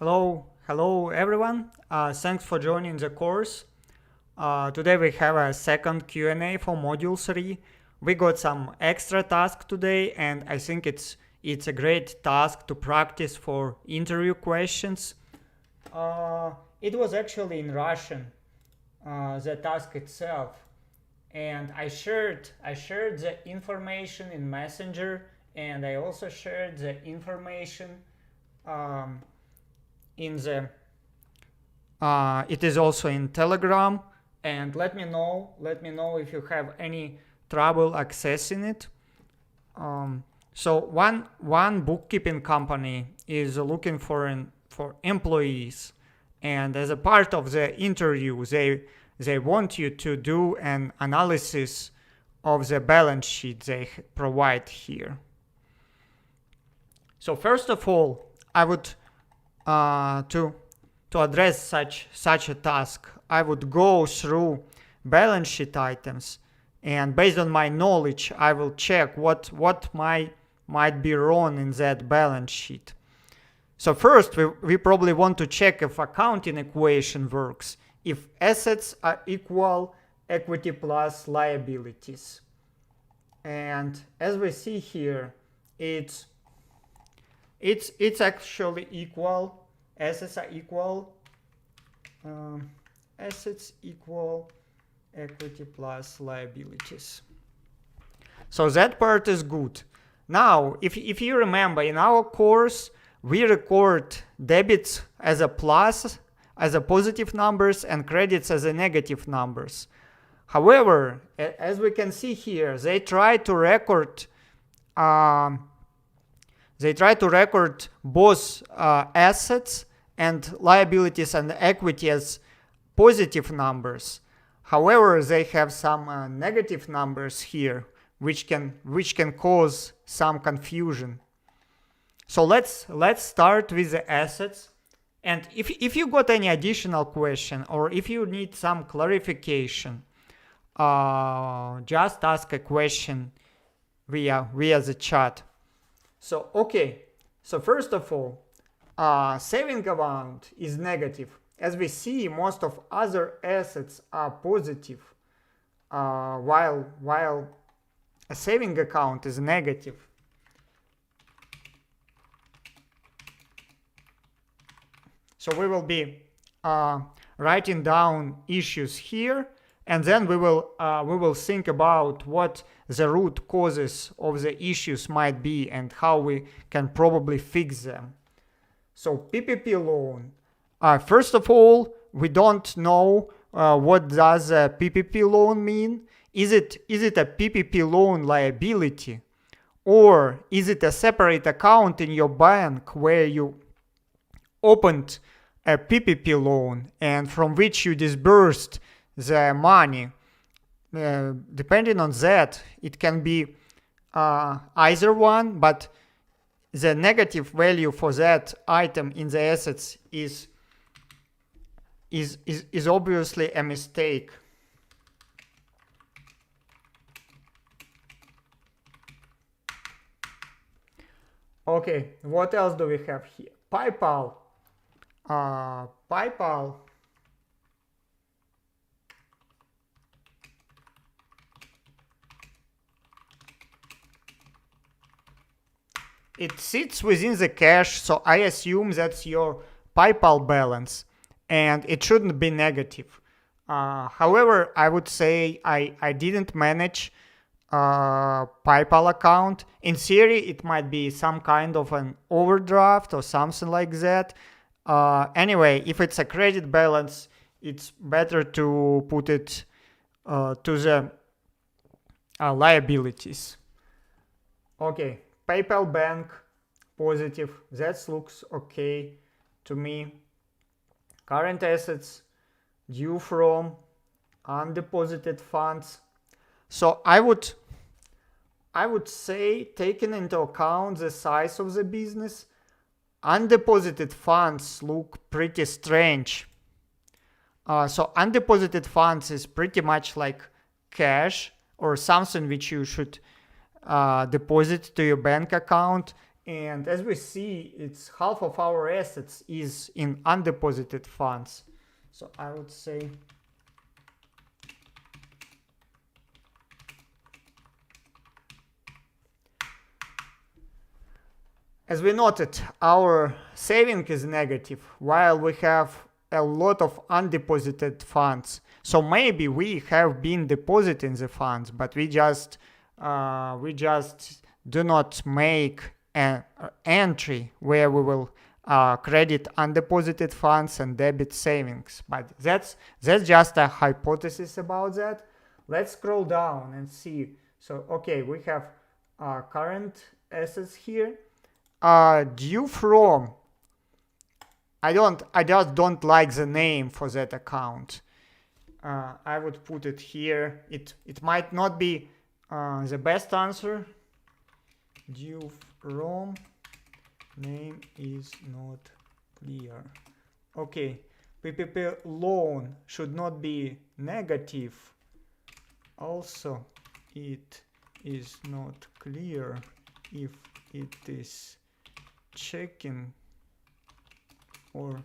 Hello everyone. Thanks for joining the course. Today we have a second Q&A for module 3. We got some extra task today, and I think it's a great task to practice for interview questions. It was actually in Russian, the task itself, and I shared the information in Messenger, and I also shared the information in the it is also in Telegram, and let me know if you have any trouble accessing it. So one bookkeeping company is looking for employees, and as a part of the interview they want you to do an analysis of the balance sheet they provide here. So first of all, I would to address such a task, I would go through balance sheet items, and based on my knowledge, I will check what might be wrong in that balance sheet. So first, we probably want to check if accounting equation works, if assets are equal equity plus liabilities. And as we see here, it's actually equal. Assets are equal. Assets equal equity plus liabilities. So that part is good. Now, if you remember, in our course, we record debits as a plus, as a positive numbers, and credits as a negative numbers. However, as we can see here, they try to record both assets and liabilities and equity as positive numbers. However, they have some negative numbers here, which can cause some confusion. So let's start with the assets. And if you got any additional question, or if you need some clarification, just ask a question via the chat. So okay, so first of all, saving amount is negative. As we see, most of other assets are positive, while a saving account is negative. So we will be writing down issues here, and then we will think about what the root causes of the issues might be and how we can probably fix them. So PPP loan. First of all, we don't know what does a PPP loan mean. Is it a PPP loan liability, or is it a separate account in your bank where you opened a PPP loan and from which you disbursed the money? Depending on that, it can be either one, but the negative value for that item in the assets is obviously a mistake. Okay, what else do we have here? PayPal. PayPal. It sits within the cash, so I assume that's your PayPal balance, and it shouldn't be negative. However, I would say I didn't manage PayPal account. In theory, it might be some kind of an overdraft or something like that. Anyway, if it's a credit balance, it's better to put it to the liabilities. Okay, PayPal bank, positive. That looks okay to me. Current assets, due from undeposited funds. So I would say, taking into account the size of the business, undeposited funds look pretty strange. So undeposited funds is pretty much like cash or something which you should deposit to your bank account, And as we see, it's half of our assets is in undeposited funds. So I would say as we noted, our saving is negative while we have a lot of undeposited funds. So maybe we have been depositing the funds, but we just do not make an entry where we will credit undeposited funds and debit savings. But that's just a hypothesis about that. Let's scroll down and see. So okay, we have current assets here. Due from, I just don't like the name for that account. I would put it here. It might not be the best answer. Due from, name is not clear. Okay, PPP loan should not be negative. Also, it is not clear if it is checking or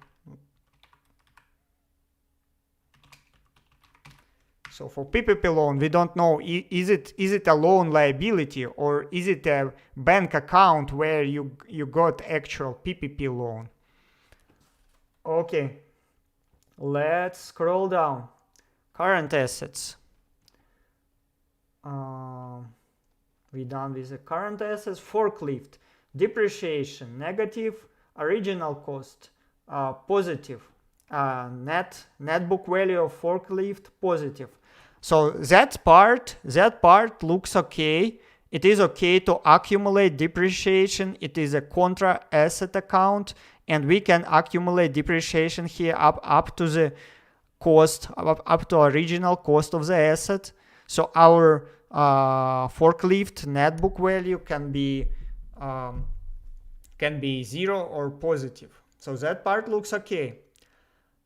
so for PPP loan we don't know is it a loan liability or is it a bank account where you got actual PPP loan. Okay, let's scroll down. Current assets. We done with the current assets. Forklift. Depreciation negative, original cost positive, net book value of forklift positive. So that part looks okay. It is okay to accumulate depreciation. It is a contra asset account, and we can accumulate depreciation here up to the cost, up to original cost of the asset. So our forklift net book value can be 0 or positive. So that part looks okay.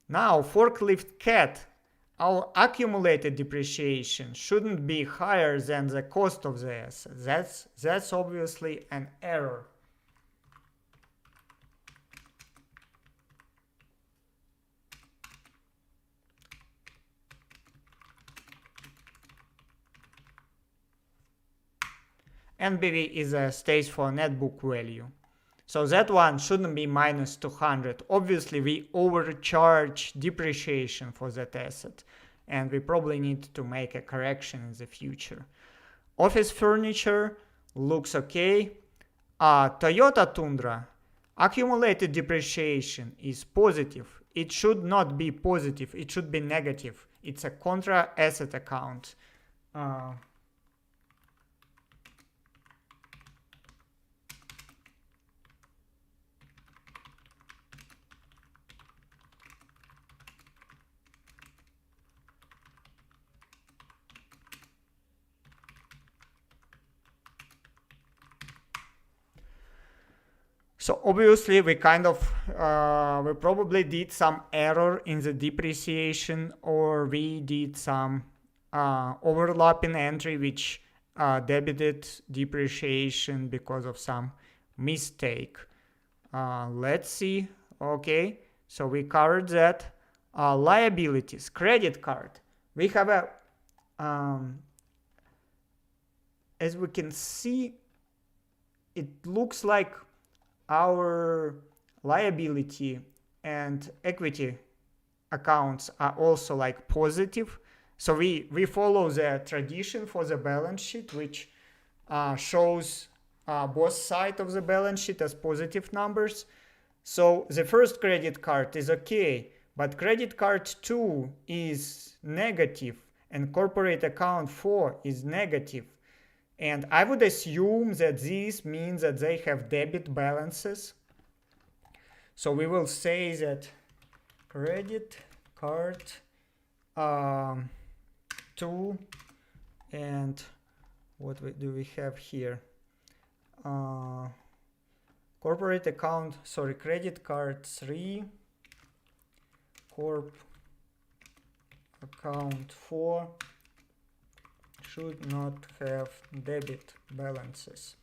Now forklift cat, our accumulated depreciation shouldn't be higher than the cost of the asset. That's obviously an error. NBV is a stage for net book value. So that one shouldn't be minus 200. Obviously, we overcharge depreciation for that asset, and we probably need to make a correction in the future. Office furniture looks okay. Toyota Tundra, accumulated depreciation is positive. It should not be positive. It should be negative. It's a contra asset account. So obviously we we probably did some error in the depreciation, or we did some overlapping entry which debited depreciation because of some mistake. Let's see. Okay, so we covered that. Liabilities, credit card. We have a, as we can see, it looks like our liability and equity accounts are also like positive. So we follow the tradition for the balance sheet, which shows both sides of the balance sheet as positive numbers. So the first credit card is okay, but credit card 2 is negative and corporate account 4 is negative. And I would assume that this means that they have debit balances. So we will say that credit card 2, and what do we have here? Corporate account, sorry, credit card 3, corp account 4 should not have debit balances.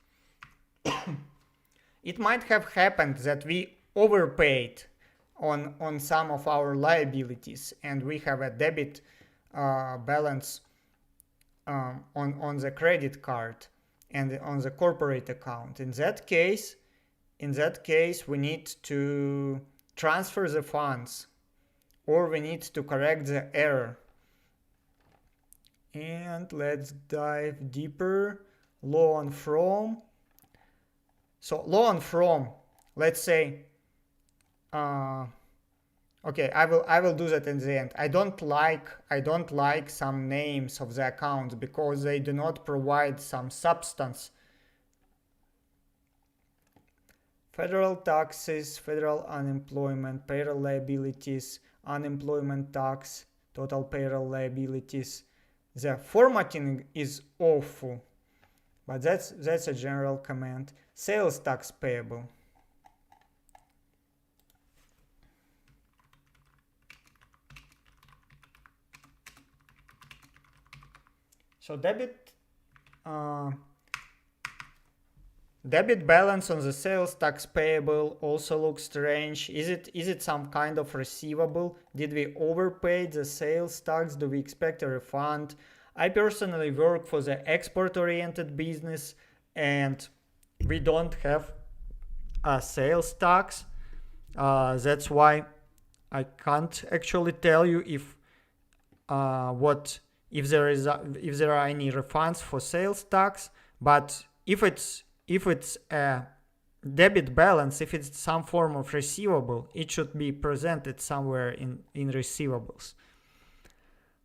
It might have happened that we overpaid on some of our liabilities and we have a debit balance on the credit card and on the corporate account. In that case, we need to transfer the funds or we need to correct the error. And let's dive deeper. Loan from. So loan from, let's say, okay, I will do that in the end. I don't like some names of the accounts because they do not provide some substance. Federal taxes, federal unemployment, payroll liabilities, unemployment tax, total payroll liabilities. The formatting is awful, but that's a general comment. Sales tax payable. So debit balance on the sales tax payable also looks strange. Is it some kind of receivable? Did we overpay the sales tax? Do we expect a refund? I personally work for the export-oriented business and we don't have a sales tax. That's why I can't actually tell you if there are any refunds for sales tax. But if it's a debit balance, if it's some form of receivable, it should be presented somewhere in receivables.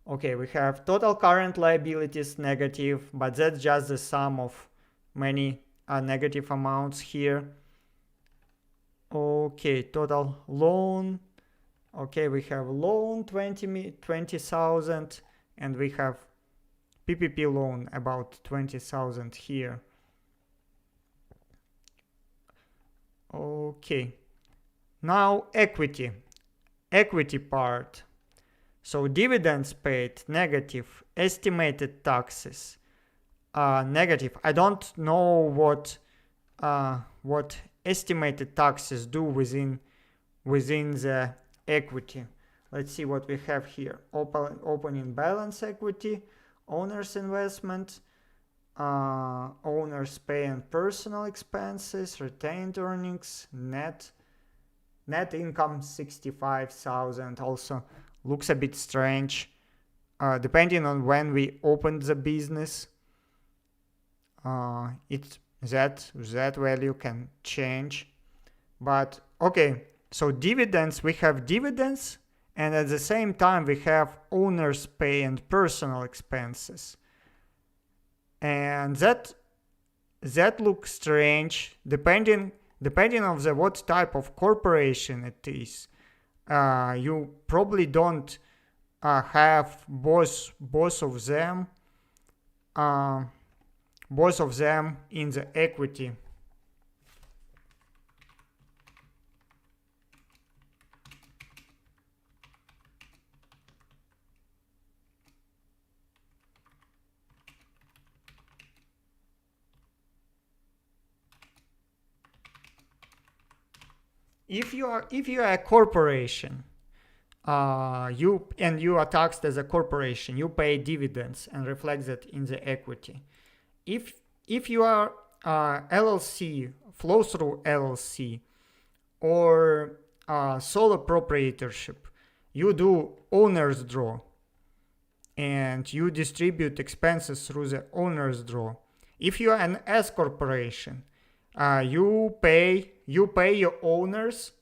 Okay, we have total current liabilities negative, but that's just the sum of many negative amounts here. Okay, total loan. Okay, we have loan 20,000 and we have PPP loan about 20,000 here. Okay, now equity part. So dividends paid negative, estimated taxes negative. I don't know what estimated taxes do within the equity. Let's see what we have here. Opening balance equity, owner's investment, owners pay and personal expenses, retained earnings, net income 65,000. Also looks a bit strange, depending on when we opened the business. That value can change, but okay. So dividends, we have dividends, and at the same time we have owners pay and personal expenses, and that looks strange depending on what type of corporation it is. You probably don't have both of them in the equity. If you are a corporation, you are taxed as a corporation, you pay dividends and reflect that in the equity. If you are LLC, flow through LLC, or sole proprietorship, you do owner's draw and you distribute expenses through the owner's draw. If you are an S corporation, you pay your owners,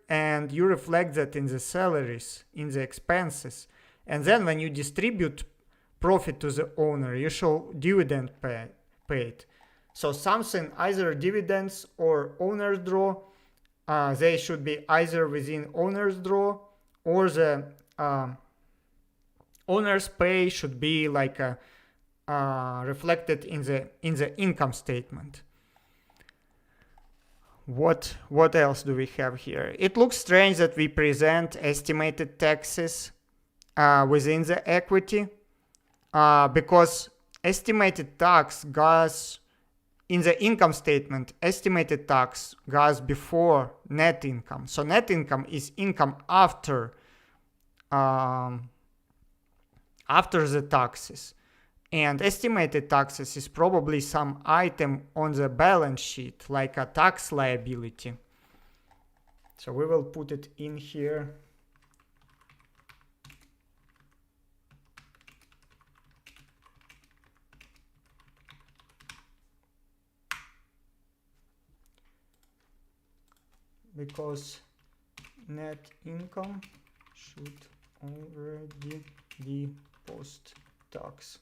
and you reflect that in the salaries, in the expenses. And then when you distribute profit to the owner, you show dividend paid. So something, either dividends or owner's draw, they should be either within owner's draw, or the owner's pay should be like reflected in the income statement. What else do we have here? It looks strange that we present estimated taxes within the equity, because estimated tax goes in the income statement, estimated tax goes before net income. So net income is income after the taxes. And estimated taxes is probably some item on the balance sheet, like a tax liability. So we will put it in here. Because net income should already be post-tax.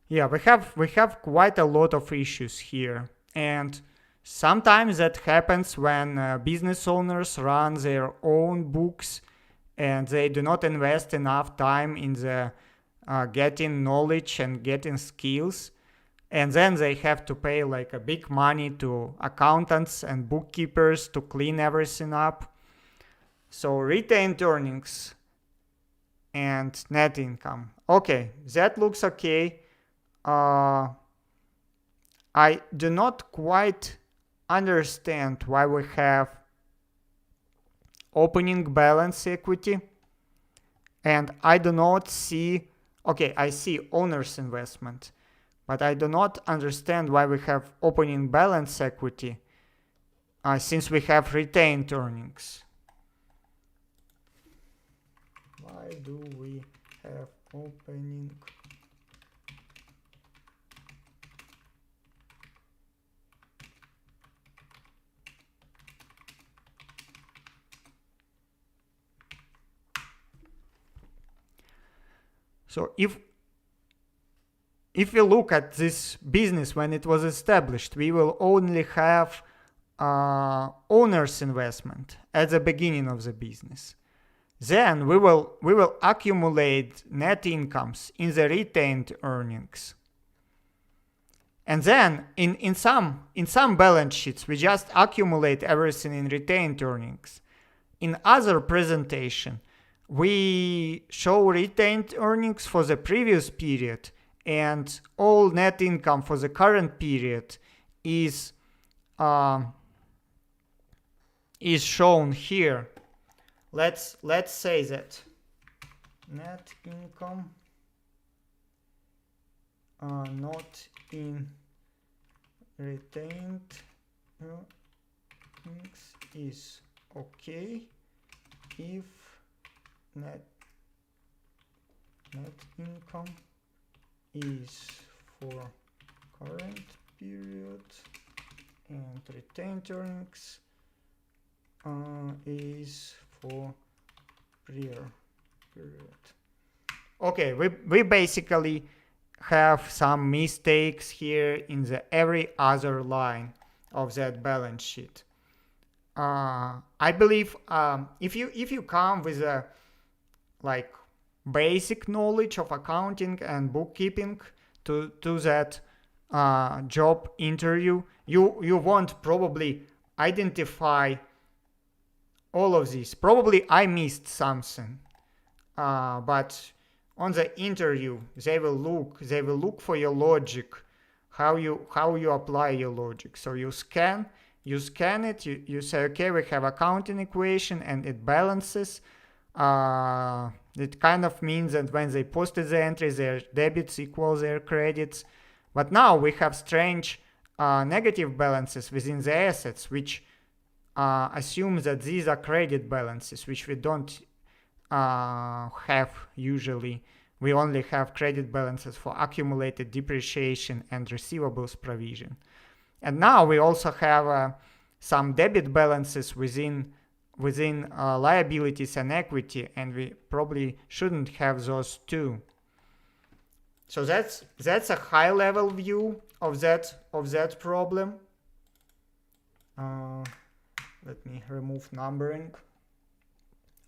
Yeah, we have quite a lot of issues here, and sometimes that happens when business owners run their own books and they do not invest enough time in the getting knowledge and getting skills, and then they have to pay like a big money to accountants and bookkeepers to clean everything up. So retained earnings and net income. Okay, that looks okay. I do not quite understand why we have opening balance equity, and I do not see, okay, I see owner's investment, but I do not understand why we have opening balance equity since we have retained earnings. Why do we have opening? So if we look at this business when it was established, we will only have owner's investment at the beginning of the business. Then we will accumulate net incomes in the retained earnings. And then in some balance sheets, we just accumulate everything in retained earnings. In other presentation, we show retained earnings for the previous period, and all net income for the current period is shown here. Let's say that net income not in retained earnings is okay if net income is for current period and retained earnings is for prior period. Okay, we basically have some mistakes here in the every other line of that balance sheet. I believe if you come with a like basic knowledge of accounting and bookkeeping to that job interview, you won't probably identify all of these. Probably I missed something, but on the interview they will look for your logic, how you apply your logic. So you scan it, you say, okay, we have accounting equation and it balances. It kind of means that when they posted the entries, their debits equal their credits. But now we have strange negative balances within the assets, which assumes that these are credit balances, which we don't have usually. We only have credit balances for accumulated depreciation and receivables provision. And now we also have some debit balances within liabilities and equity, and we probably shouldn't have those too. So that's a high level view of that problem. Let me remove numbering.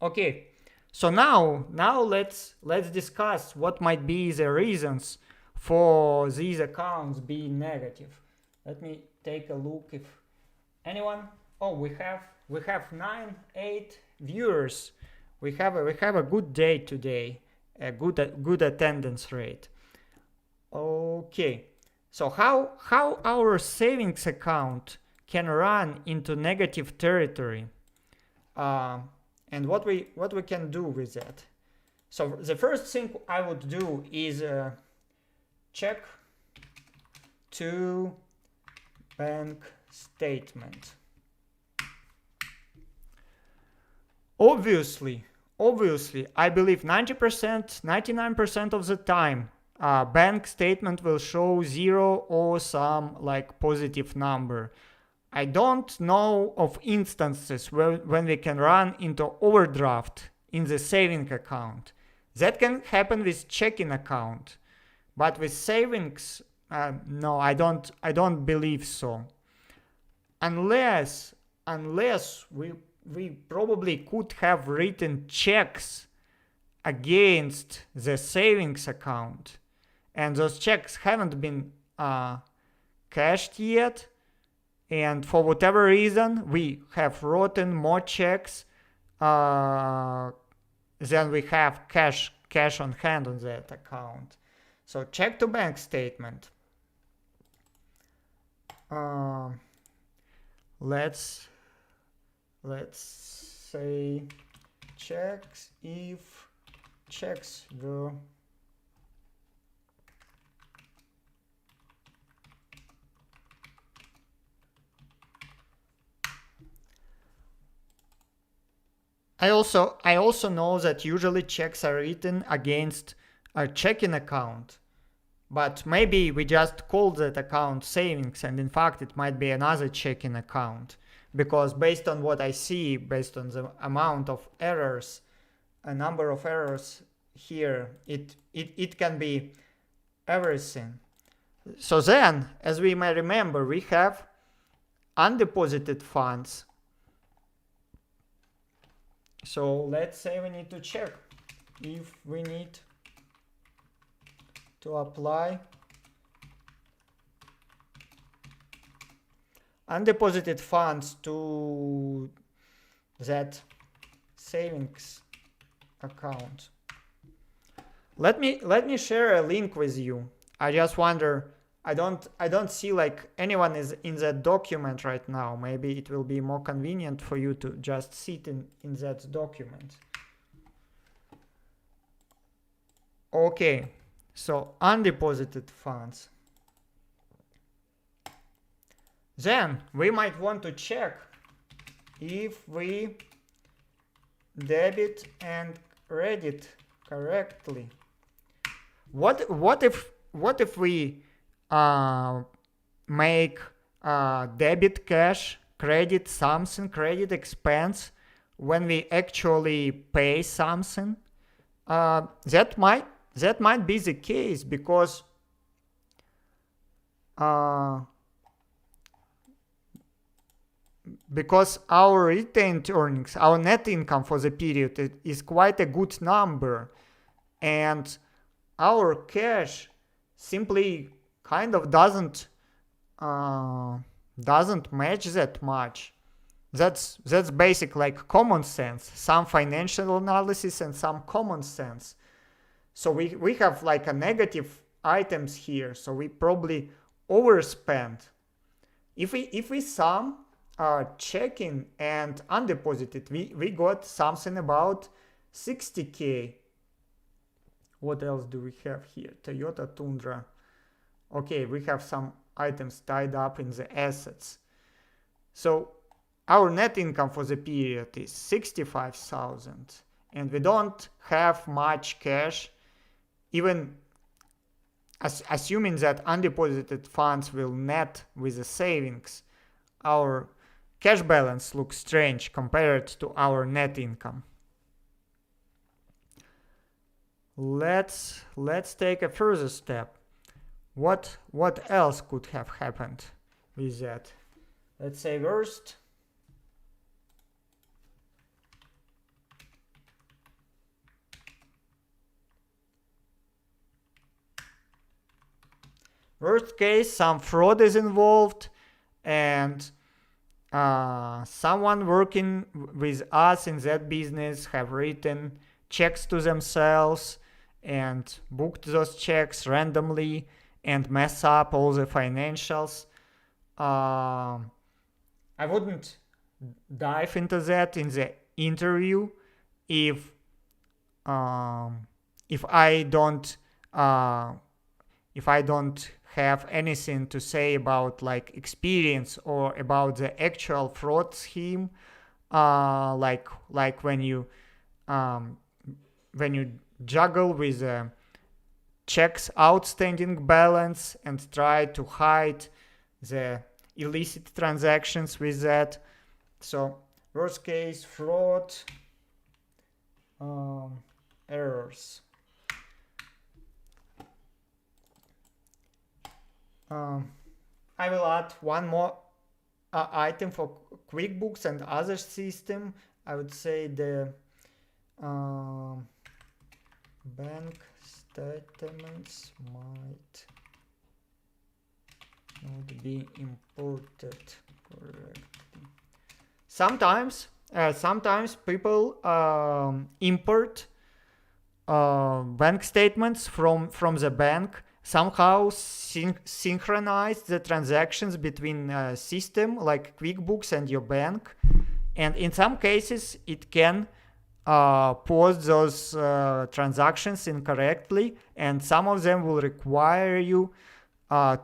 Okay, so now let's discuss what might be the reasons for these accounts being negative. Let me take a look if anyone. Oh, we have 8 viewers. We have a good day today, a good attendance rate. Okay, So how our savings account can run into negative territory, and what we can do with that. So the first thing I would do is check to bank statement. Obviously, I believe 90%, 99% of the time, bank statement will show 0 or some like positive number. I don't know of instances when we can run into overdraft in the saving account. That can happen with checking account, but with savings, no, I don't believe so. Unless we probably could have written checks against the savings account, and those checks haven't been cashed yet, and for whatever reason we have written more checks than we have cash on hand on that account. So check to bank statement. Let's say checks if checks were I also know that usually checks are written against a checking account, but maybe we just called that account savings, and in fact it might be another checking account, because based on what I see, based on the amount of errors, a number of errors here, it can be everything. So then, as we may remember, we have undeposited funds. So let's say we need to check if we need to apply undeposited funds to that savings account. Let me share a link with you. I just wonder, I don't see like anyone is in that document right now. Maybe it will be more convenient for you to just sit in that document. Okay, so undeposited funds. Then we might want to check if we debit and credit correctly. What if we make debit cash, credit something, credit expense when we actually pay something? That might be the case because our retained earnings, our net income for the period is quite a good number, and our cash simply kind of doesn't match that much. That's basic like common sense, some financial analysis and some common sense. So we have like a negative items here, so we probably overspend. If we sum checking and undeposited, we got something about 60k. What else do we have here? Toyota Tundra. Okay, we have some items tied up in the assets. So our net income for the period is 65,000, and we don't have much cash, even assuming that undeposited funds will net with the savings. Our cash balance looks strange compared to our net income. Let's take a further step. What else could have happened with that? Let's say worst case, some fraud is involved, and someone working with us in that business have written checks to themselves and booked those checks randomly, and mess up all the financials. I wouldn't dive into that in the interview if I don't have anything to say about like experience or about the actual fraud scheme, like when you juggle with the checks outstanding balance and try to hide the illicit transactions with that. So worst case fraud errors. I will add one more item for QuickBooks and other system. I would say the bank statements might not be imported correctly. Sometimes people import bank statements from the bank, somehow synchronize the transactions between system like QuickBooks and your bank, and in some cases it can post those transactions incorrectly, and some of them will require you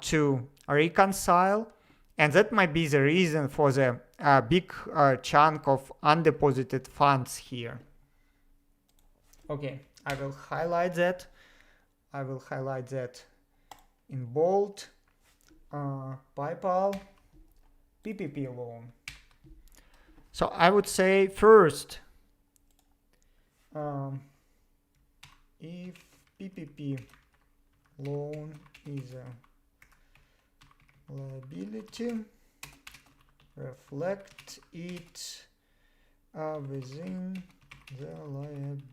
to reconcile, and that might be the reason for the big chunk of undeposited funds here. Okay, I will highlight that. In bold. PayPal, PPP loan. So I would say first, if PPP loan is a liability, reflect it within the liabilities.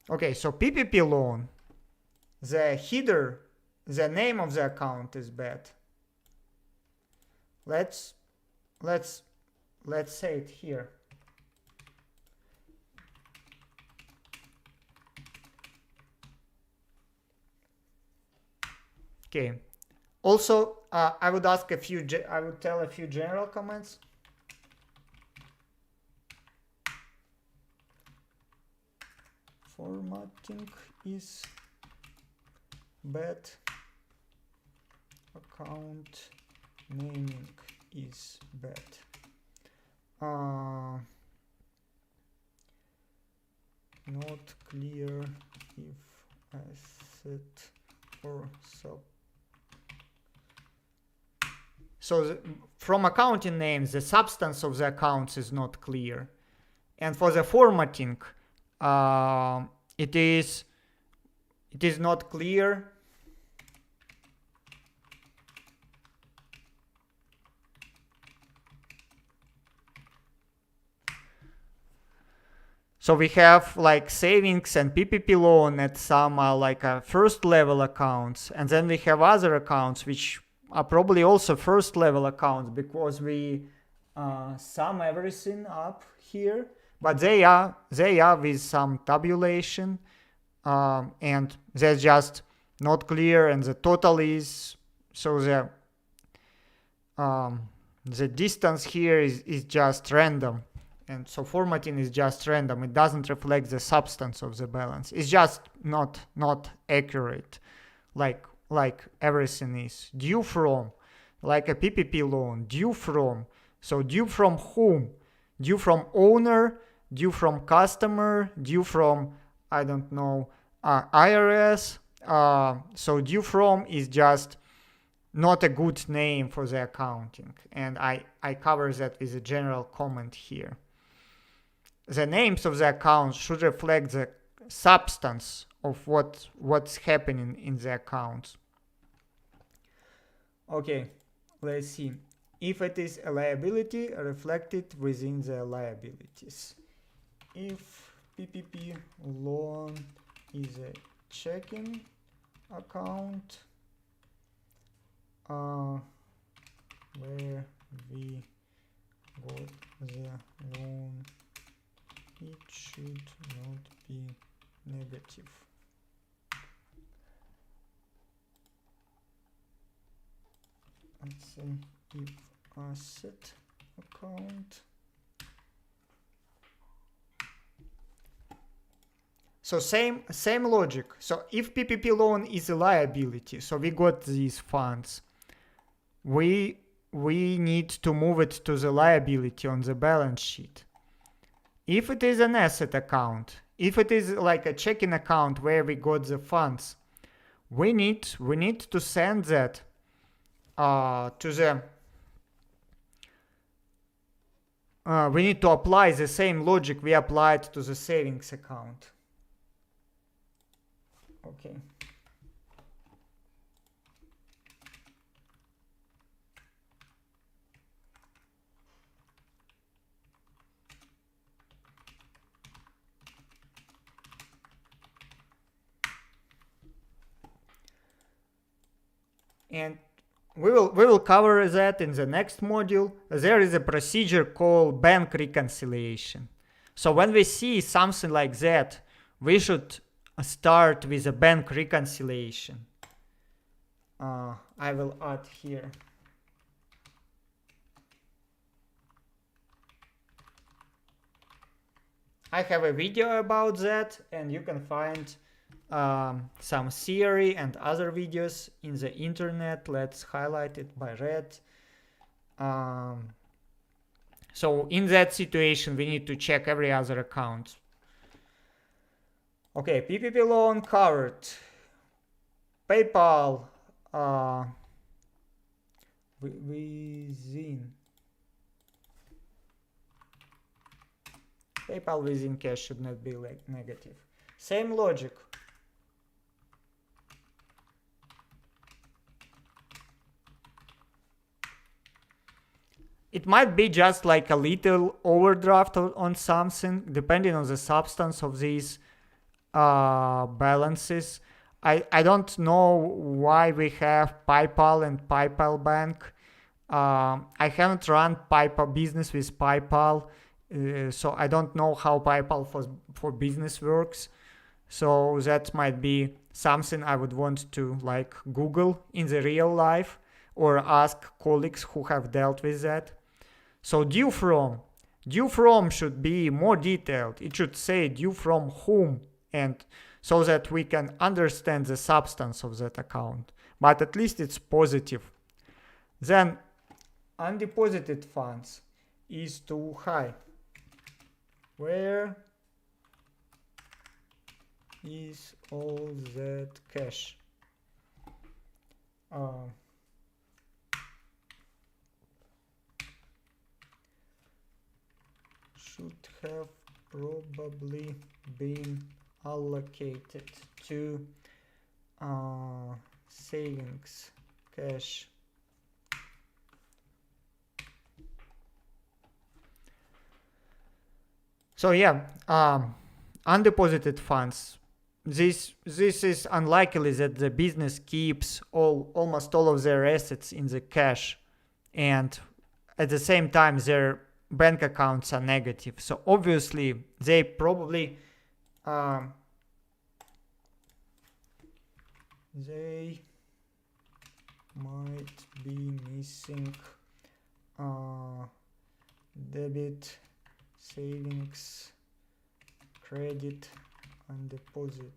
Okay, so PPP loan, the header, the name of the account is bad. Let's say it here. Okay. Also, I would tell a few general comments. Formatting is bad. Account naming is bad. Not clear if asset or sub. So from accounting names, the substance of the accounts is not clear. And for the formatting, it is not clear. So we have like savings and PPP loan at some first level accounts, and then we have other accounts which are probably also first level accounts because we sum everything up here, but they are with some tabulation, and they're just not clear, and the total is, so the distance here is just random. And so formatting is just random. It doesn't reflect the substance of the balance. It's just not accurate, like everything is. Due from, like a PPP loan, due from. So due from whom? Due from owner, due from customer, due from, I don't know, IRS. So due from is just not a good name for the accounting. And I cover that with a general comment here. The names of the accounts should reflect the substance of what's happening in the accounts. Okay, let's see. If it is a liability, reflect it within the liabilities. If PPP loan is a checking account, where we got the loan it should not be negative. Let's say if asset account. So same logic. So if PPP loan is a liability, so we got these funds, we need to move it to the liability on the balance sheet. If it is an asset account, if it is like a checking account where we got the funds, we need to send that to the we need to apply the same logic we applied to the savings account. Okay. And we will cover that in the next module. There is a procedure called bank reconciliation. So when we see something like that, we should start with a bank reconciliation. I will add here. I have a video about that, and you can find some theory and other videos in the internet. Let's highlight it by red. So in that situation, we need to check every other account. Okay, PPP loan covered. PayPal within. PayPal within cash should not be like negative. Same logic. It might be just like a little overdraft on something, depending on the substance of these balances. I don't know why we have PayPal and PayPal Bank. I haven't run PayPal business with PayPal, so I don't know how PayPal for business works. So that might be something I would want to like Google in the real life or ask colleagues who have dealt with that. So due from should be more detailed. It should say due from whom, and so that we can understand the substance of that account. But at least it's positive. Then undeposited funds is too high. Where is all that cash? Should have probably been allocated to savings cash. So yeah, undeposited funds. This is unlikely that the business keeps almost all of their assets in the cash, and at the same time their bank accounts are negative. So obviously they probably they might be missing debit, savings, credit, undeposited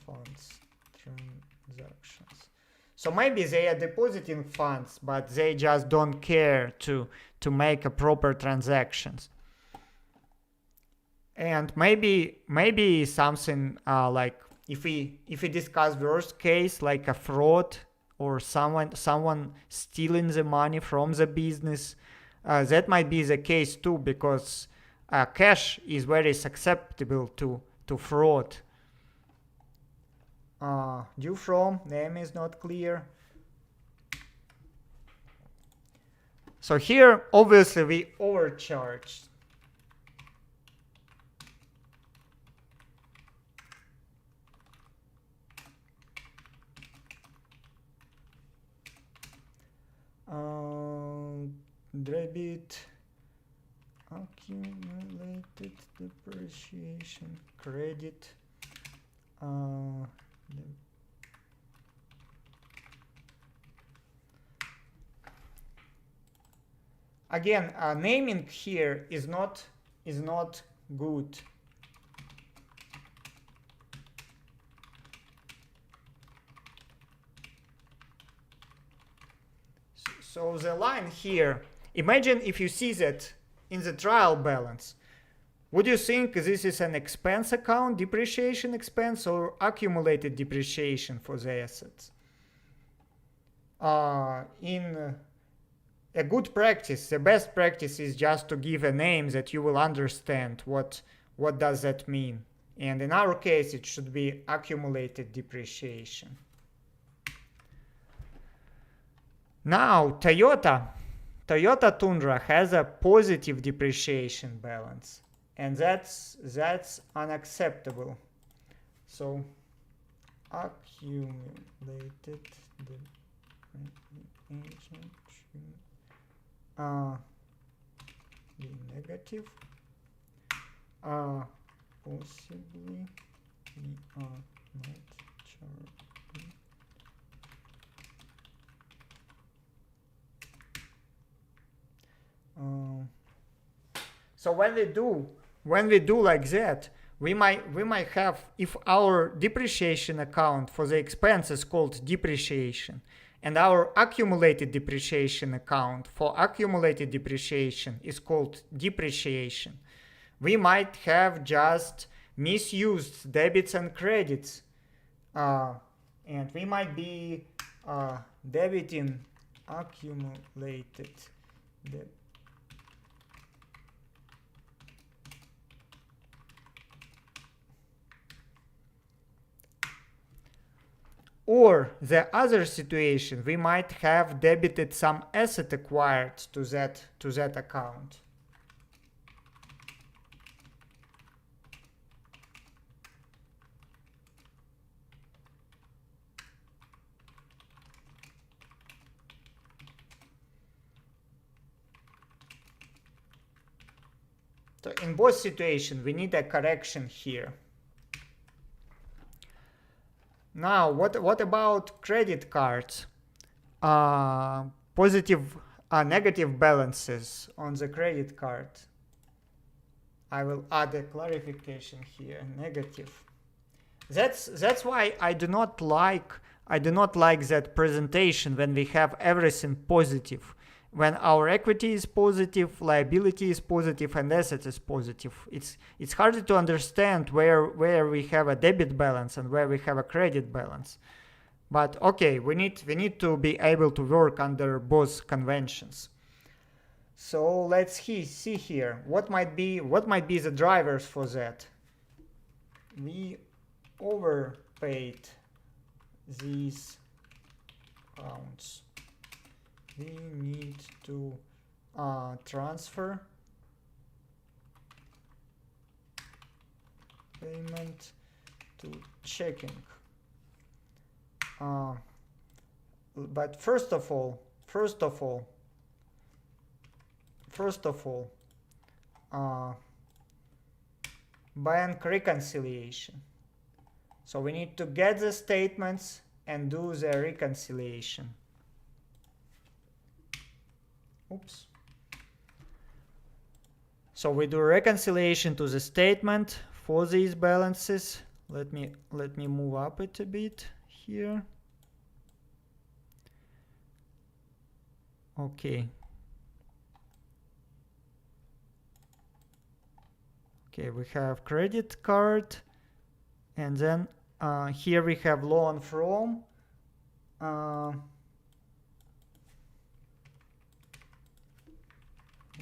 funds transactions. So maybe they are depositing funds, but they just don't care to make a proper transactions. And maybe something like if we discuss worst case, like a fraud or someone stealing the money from the business, that might be the case too, because cash is very susceptible to fraud. Due from, name is not clear. So here, obviously, we overcharged. Debit accumulated depreciation credit. Again, naming here is not good. So the line here, imagine if you see that in the trial balance, would you think this is an expense account, depreciation expense, or accumulated depreciation for the assets? In a good practice, the best practice is just to give a name that you will understand what does that mean. And in our case, it should be accumulated depreciation. Now, Toyota Tundra has a positive depreciation balance, and that's unacceptable. So, accumulated depreciation be negative. Possibly we are not charging. So when we do like that, we might have, if our depreciation account for the expense is called depreciation, and our accumulated depreciation account for accumulated depreciation is called depreciation, we might have just misused debits and credits, and we might be debiting accumulated debt. Or the other situation, we might have debited some asset acquired to that account. So in both situations, we need a correction here. Now, what about credit cards? Positive, negative balances on the credit card. I will add a clarification here. Negative. That's why I do not like that presentation when we have everything positive. When our equity is positive, liability is positive, and asset is positive, it's harder to understand where we have a debit balance and where we have a credit balance. But okay, we need to be able to work under both conventions. So let's see here what might be the drivers for that. We overpaid these accounts. We need to transfer payment to checking. But first of all, bank reconciliation. So we need to get the statements and do the reconciliation. Oops. So we do reconciliation to the statement for these balances. Let me move up it a bit here. Okay. Okay, we have credit card, and then here we have loan from.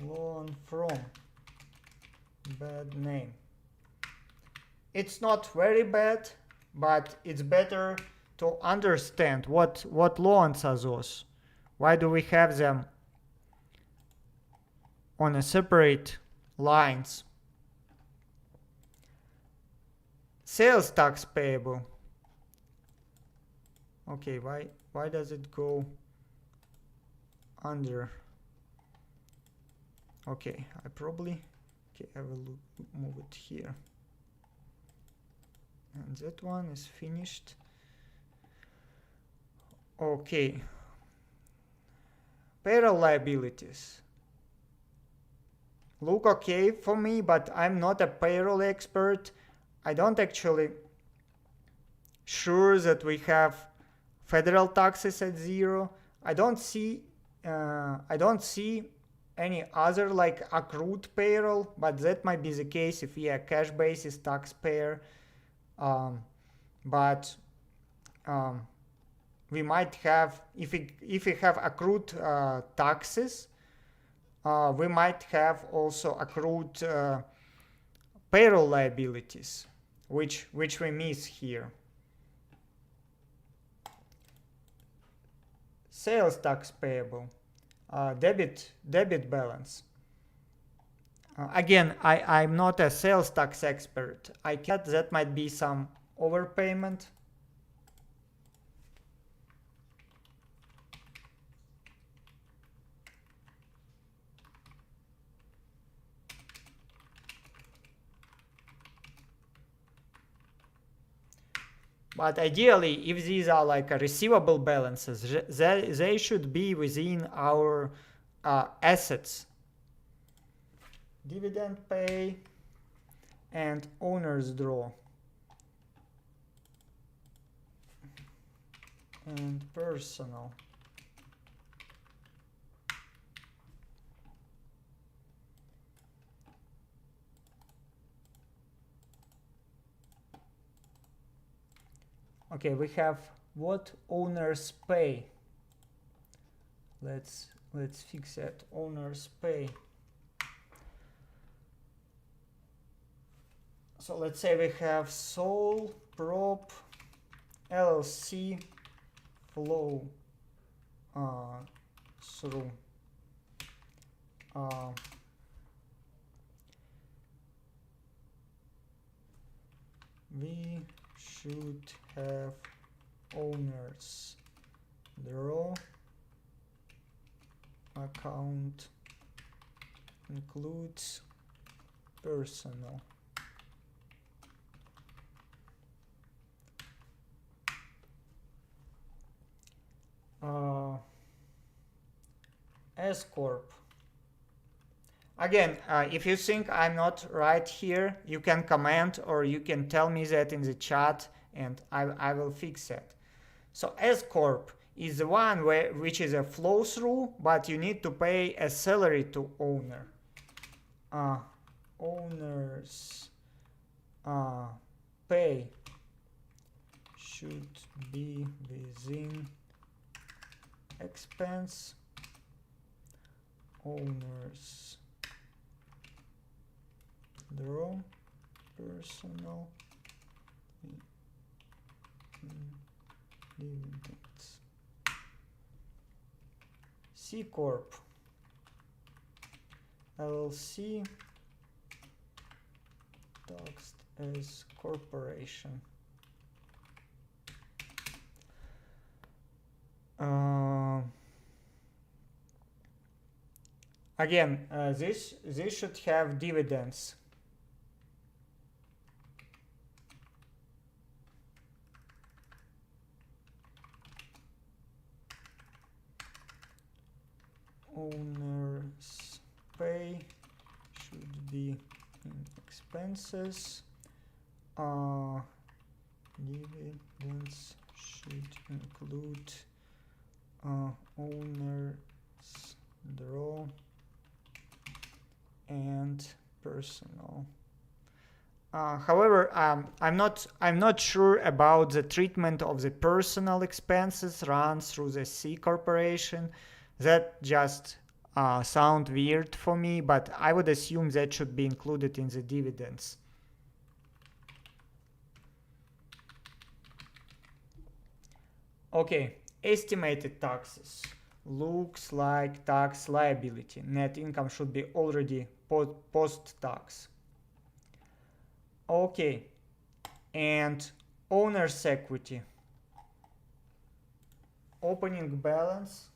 Loan from, bad name. It's not very bad, but it's better to understand what loans are those. Why do we have them on a separate lines? Sales tax payable. Okay, why does it go under? Okay, I probably Okay, I will move it here. And that one is finished. Okay. Payroll liabilities. Look okay for me, but I'm not a payroll expert. I don't actually sure that we have federal taxes at 0. I don't see any other like accrued payroll, but that might be the case if we are cash basis taxpayer. But we might have, if we have accrued taxes, we might have also accrued payroll liabilities, which we miss here. Sales tax payable, debit balance. Again, I'm not a sales tax expert. I get that might be some overpayment. But ideally, if these are like receivable balances, they should be within our assets. Dividend pay and owner's draw. And personal. Okay, we have what owners pay. Let's fix that. Owners pay. So let's say we have sole prop LLC flow through we should have owners draw account includes personal. S Corp. Again, if you think I'm not right here, you can comment or you can tell me that in the chat and I will fix that. So S Corp is the one which is a flow through, but you need to pay a salary to owner. Owners pay should be within expense. Owners draw personal dividends. C Corp LLC taxed as corporation. Again, this should have dividends. Owners pay should be in expenses. Dividends should include owners draw and personal. However, I'm not sure about the treatment of the personal expenses run through the C corporation. That just sound weird for me, but I would assume that should be included in the dividends. Okay, estimated taxes. Looks like tax liability. Net income should be already post-tax. Okay, and owner's equity. Opening balance.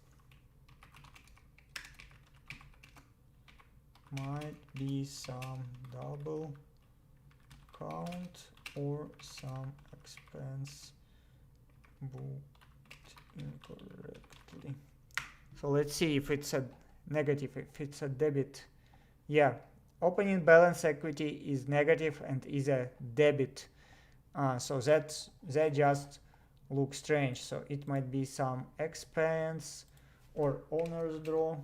might be some double count or some expense booked incorrectly. So let's see if it's a negative, if it's a debit. Yeah, opening balance equity is negative and is a debit. So that just looks strange. So it might be some expense or owner's draw.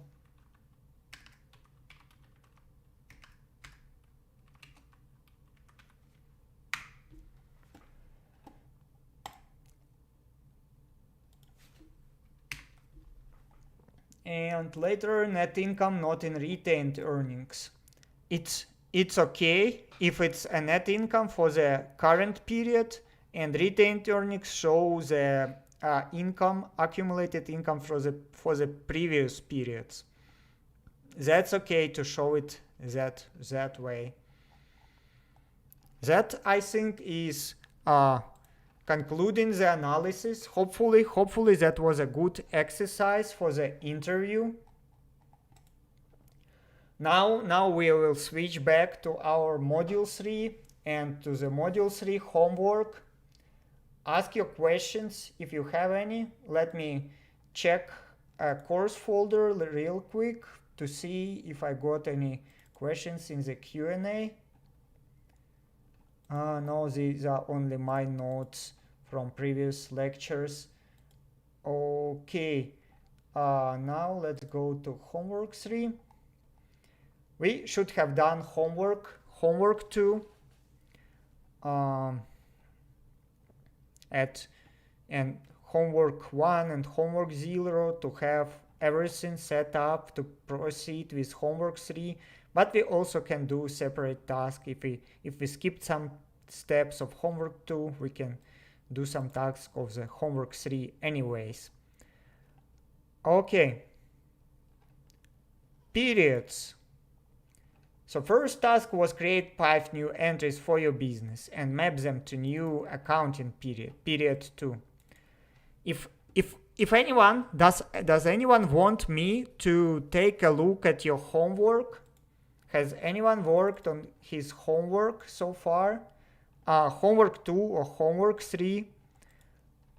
And later net income not in retained earnings. It's okay if it's a net income for the current period and retained earnings show the income, accumulated income for the previous periods. That's okay to show it that way. That, I think, is concluding the analysis. Hopefully that was a good exercise for the interview. Now we will switch back to our module 3 and to the module 3 homework. Ask your questions if you have any. Let me check a course folder real quick to see if I got any questions in the Q&A. No, these are only my notes from previous lectures. Okay, now let's go to homework 3. We should have done homework 2 and homework 1 and homework 0 to have everything set up to proceed with homework 3. But we also can do separate tasks. If we skipped some steps of homework 2, we can do some tasks of the homework 3 anyways. Okay. Periods. So first task was create 5 new entries for your business and map them to new accounting period 2. If anyone, does anyone want me to take a look at your homework? Has anyone worked on his homework so far? Homework 2 or homework 3?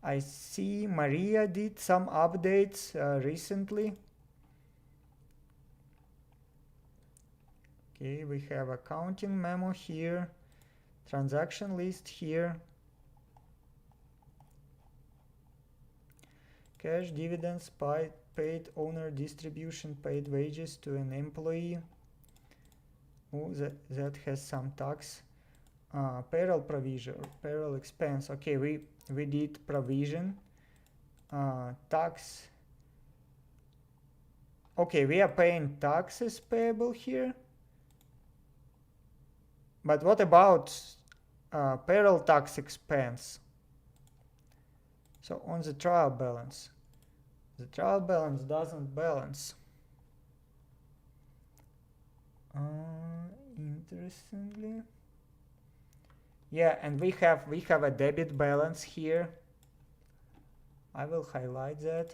I see Maria did some updates recently. Okay, we have accounting memo here, transaction list here, cash dividends paid, owner distribution, paid wages to an employee. Oh, that has some tax. Payroll provision, payroll expense. Okay, we did provision. Tax. Okay, we are paying taxes payable here. But what about payroll tax expense? So on the trial balance doesn't balance. Interestingly. Yeah, and we have a debit balance here. I will highlight that.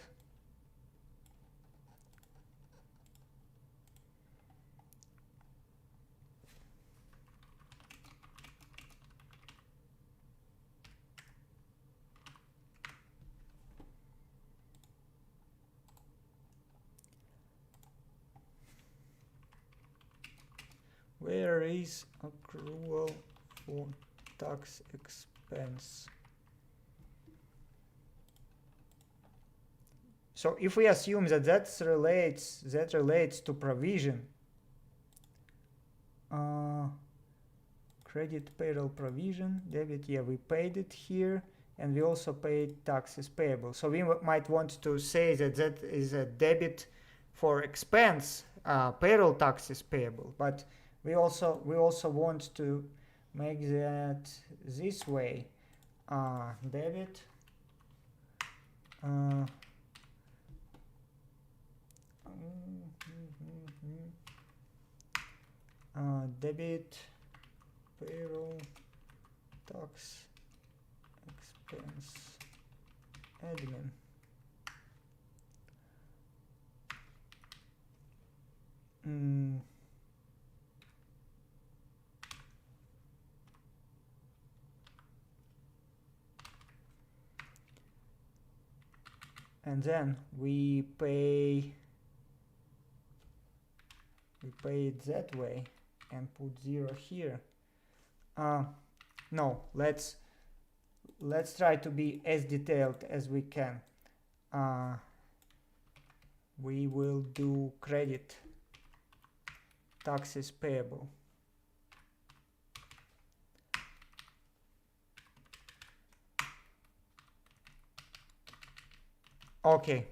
Where is accrual for tax expense? So if we assume that relates to provision, credit payroll provision, debit, yeah, we paid it here, and we also paid taxes payable. So we might want to say that is a debit for expense, payroll taxes payable, but we also want to make that this way, debit debit payroll tax expense admin. and then we pay it that way and put 0 here. No, let's try to be as detailed as we can. We will do credit taxes payable. Okay,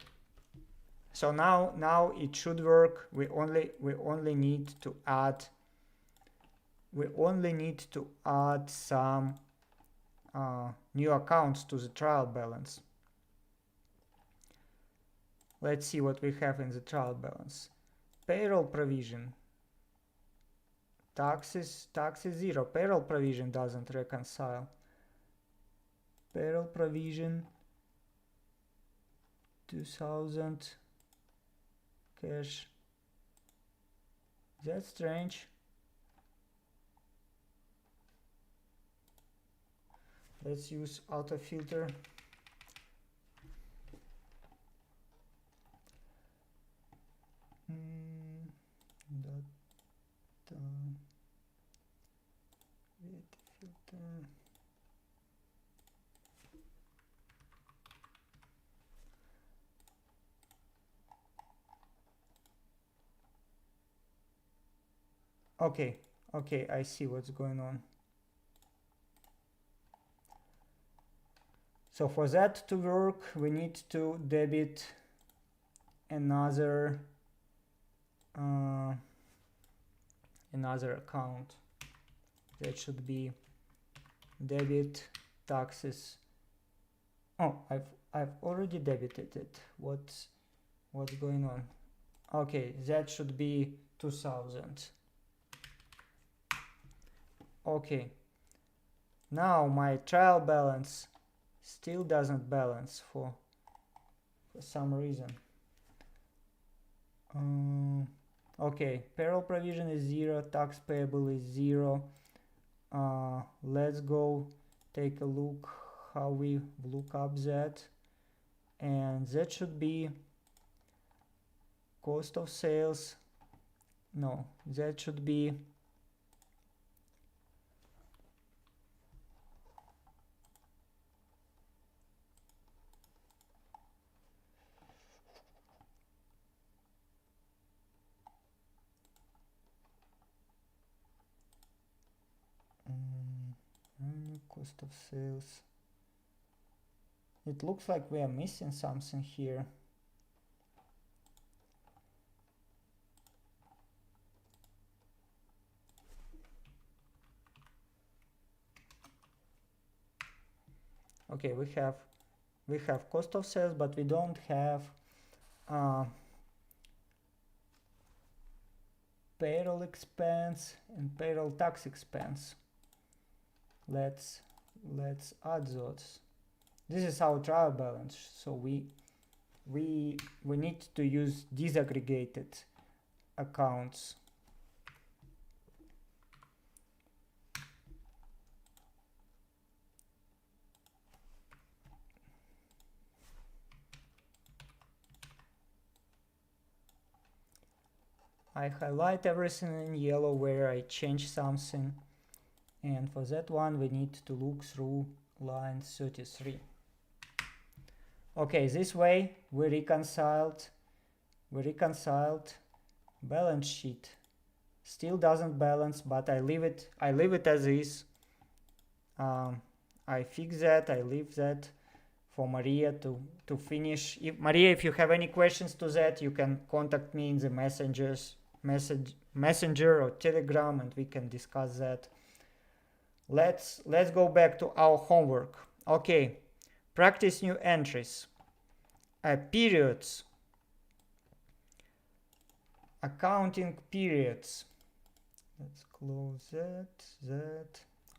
so now it should work. We only need to add some new accounts to the trial balance. Let's see what we have in the trial balance. Payroll provision, taxes 0. Payroll provision doesn't reconcile. Payroll provision 2000 cash. That's strange. Let's use auto filter. Filter. Okay, I see what's going on. So for that to work, we need to debit another account. That should be debit taxes. Oh, I've already debited it. What's going on? Okay, that should be 2000. Okay, now my trial balance still doesn't balance for some reason. Okay, payroll provision is 0, tax payable is 0. Let's go take a look how we look up that, and that should be cost of sales. No, that should be cost of sales. It looks like we are missing something here. Okay, we have cost of sales, but we don't have payroll expense and payroll tax expense. Let's add those. This is our trial balance, so we need to use disaggregated accounts. I highlight everything in yellow where I change something, and for that one we need to look through line 33. Okay, this way we reconciled balance sheet. Still doesn't balance, but I leave it as is. I fix that, I leave that for Maria to finish. Maria, if you have any questions to that, you can contact me in the messenger or Telegram, and we can discuss that. Let's go back to our homework. Okay, practice new entries. Periods. Accounting periods. Let's close that.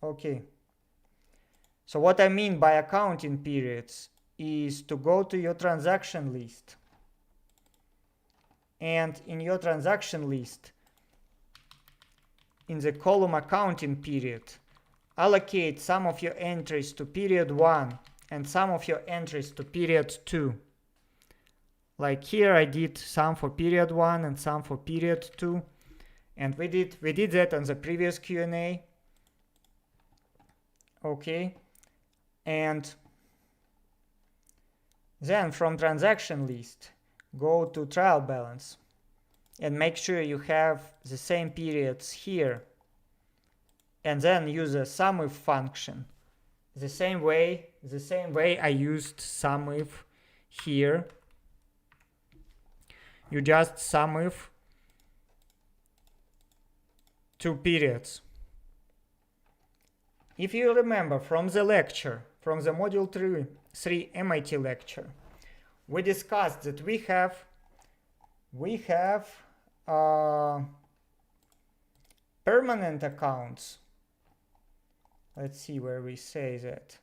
Okay. So what I mean by accounting periods is to go to your transaction list, and in your transaction list, in the column accounting period, allocate some of your entries to period 1 and some of your entries to period 2. Like here I did some for period 1 and some for period 2. And we did that on the previous Q&A. Okay. And then from transaction list, go to trial balance and make sure you have the same periods here. And then use a SUMIF function. The same way I used SUMIF here. You just SUMIF 2 periods. If you remember from the lecture, from the module 3 MIT lecture, we discussed that we have permanent accounts. Let's see where we say that.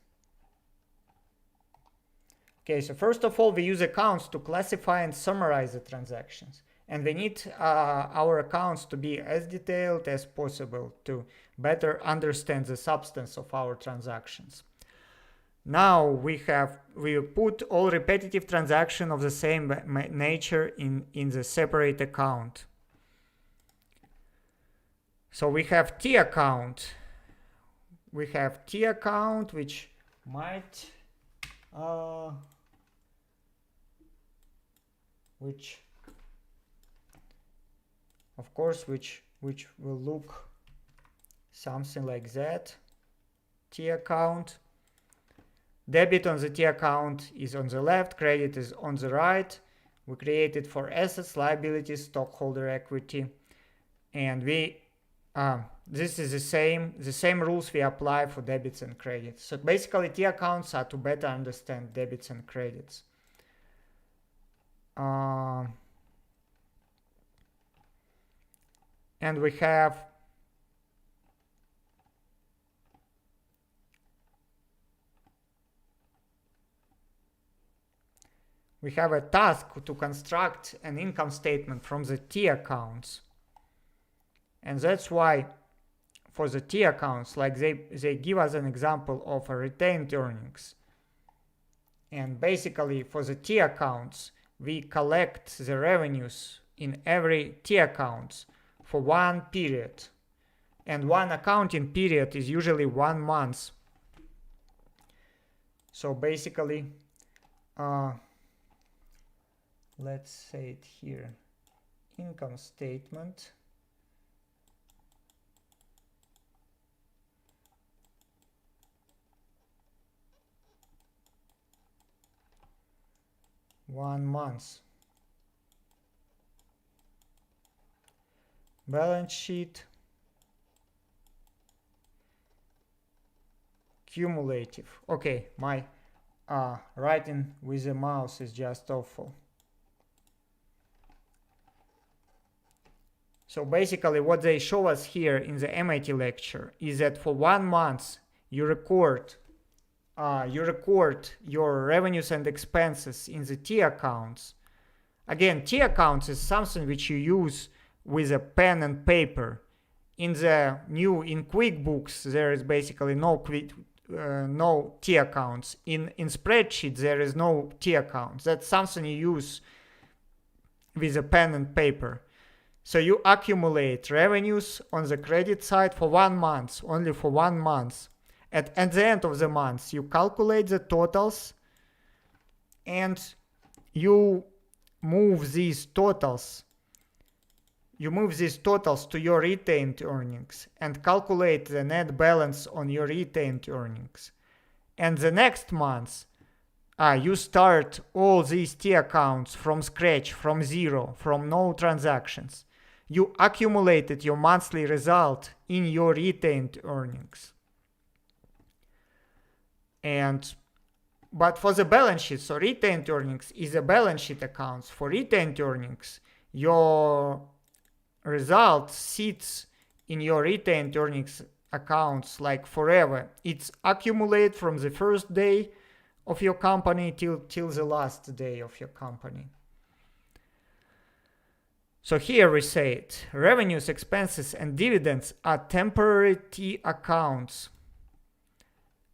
Okay, so first of all, we use accounts to classify and summarize the transactions. And we need our accounts to be as detailed as possible to better understand the substance of our transactions. Now we put all repetitive transactions of the same nature in the separate account. So we have T account. We have T account, which might which will look something like that. T account. Debit on the T account is on the left, credit is on the right. We created for assets, liabilities, stockholder equity, and this is the same rules we apply for debits and credits. So basically T accounts are to better understand debits and credits. And we have a task to construct an income statement from the T accounts. And that's why for the T accounts, like they give us an example of a retained earnings. And basically for the T accounts, we collect the revenues in every T accounts for 1 period. And one accounting period is usually 1 month. So basically, let's say it here, income statement. One month. Balance sheet. Cumulative. Okay, my writing with the mouse is just awful. So basically what they show us here in the MIT lecture is that for 1 month you record your revenues and expenses in the T accounts. Again, T accounts is something which you use with a pen and paper. In QuickBooks there is basically no T accounts. In spreadsheets there is no T accounts. That's something you use with a pen and paper. So you accumulate revenues on the credit side for 1 month, only for 1 month. At the end of the month, you calculate the totals and you move these totals. To your retained earnings and calculate the net balance on your retained earnings. And the next month, you start all these T accounts from scratch, from zero, from no transactions. You accumulated your monthly result in your retained earnings. But for the balance sheet, so retained earnings is a balance sheet accounts. For retained earnings, your result sits in your retained earnings accounts like forever. It's accumulated from the first day of your company till the last day of your company. So here we say it, revenues, expenses, and dividends are temporary T accounts.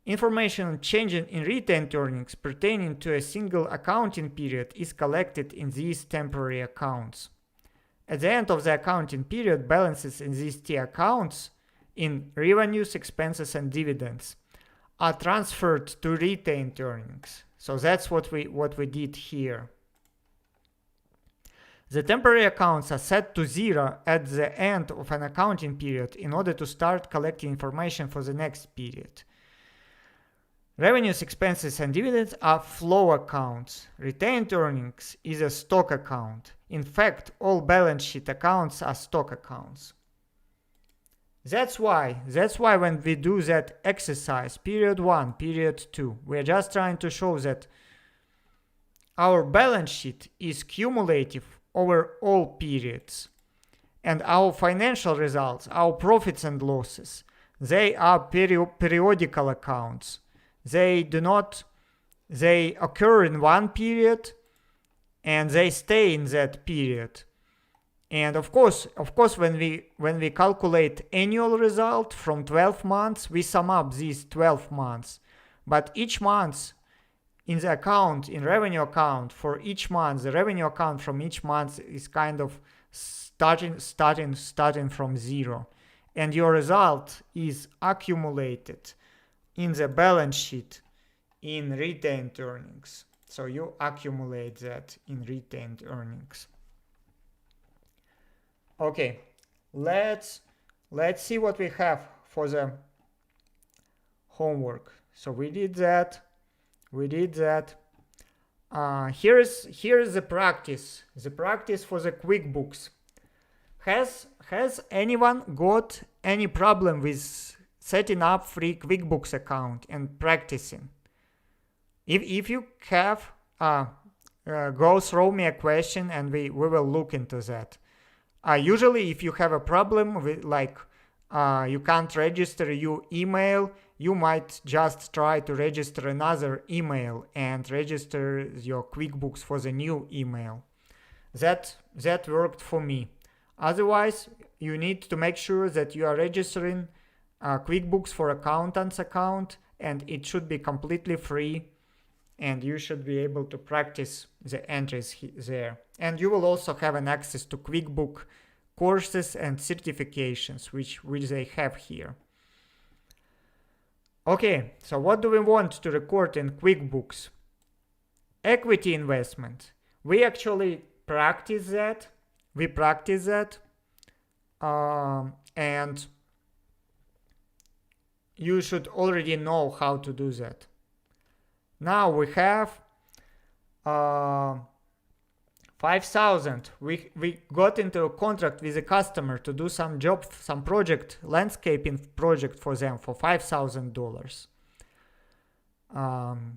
Information changing in retained earnings pertaining to a single accounting period is collected in these temporary accounts. At the end of the accounting period, balances in these T accounts in revenues, expenses, and dividends are transferred to retained earnings. So that's what we did here. The temporary accounts are set to 0 at the end of an accounting period in order to start collecting information for the next period. Revenues, expenses, and dividends are flow accounts. Retained earnings is a stock account. In fact, all balance sheet accounts are stock accounts. That's why when we do that exercise, period 1, period 2, we're just trying to show that our balance sheet is cumulative over all periods. And our financial results, our profits and losses, they are periodical accounts. They occur in one period and they stay in that period. And of course, when we calculate annual result from 12 months, we sum up these 12 months. But each month in the account, in revenue account for each month, the revenue account from each month is kind of starting from 0. And your result is accumulated in the balance sheet in retained earnings. So you accumulate that in retained earnings. Okay, let's see what we have for the homework. So we did that. Here is the practice. The practice for the QuickBooks. Has anyone got any problem with setting up free QuickBooks account and practicing? If you have, go throw me a question and we will look into that. Usually if you have a problem with you can't register your email, you might just try to register another email and register your QuickBooks for the new email. That worked for me. Otherwise, you need to make sure that you are registering QuickBooks for accountant's account, and it should be completely free, and you should be able to practice the entries there. And you will also have an access to QuickBook courses and certifications, which they have here. Okay, so what do we want to record in QuickBooks? Equity investment. We actually practice that. And you should already know how to do that. Now we have 5,000. We got into a contract with a customer to do some job, some project, landscaping project for them for $5,000.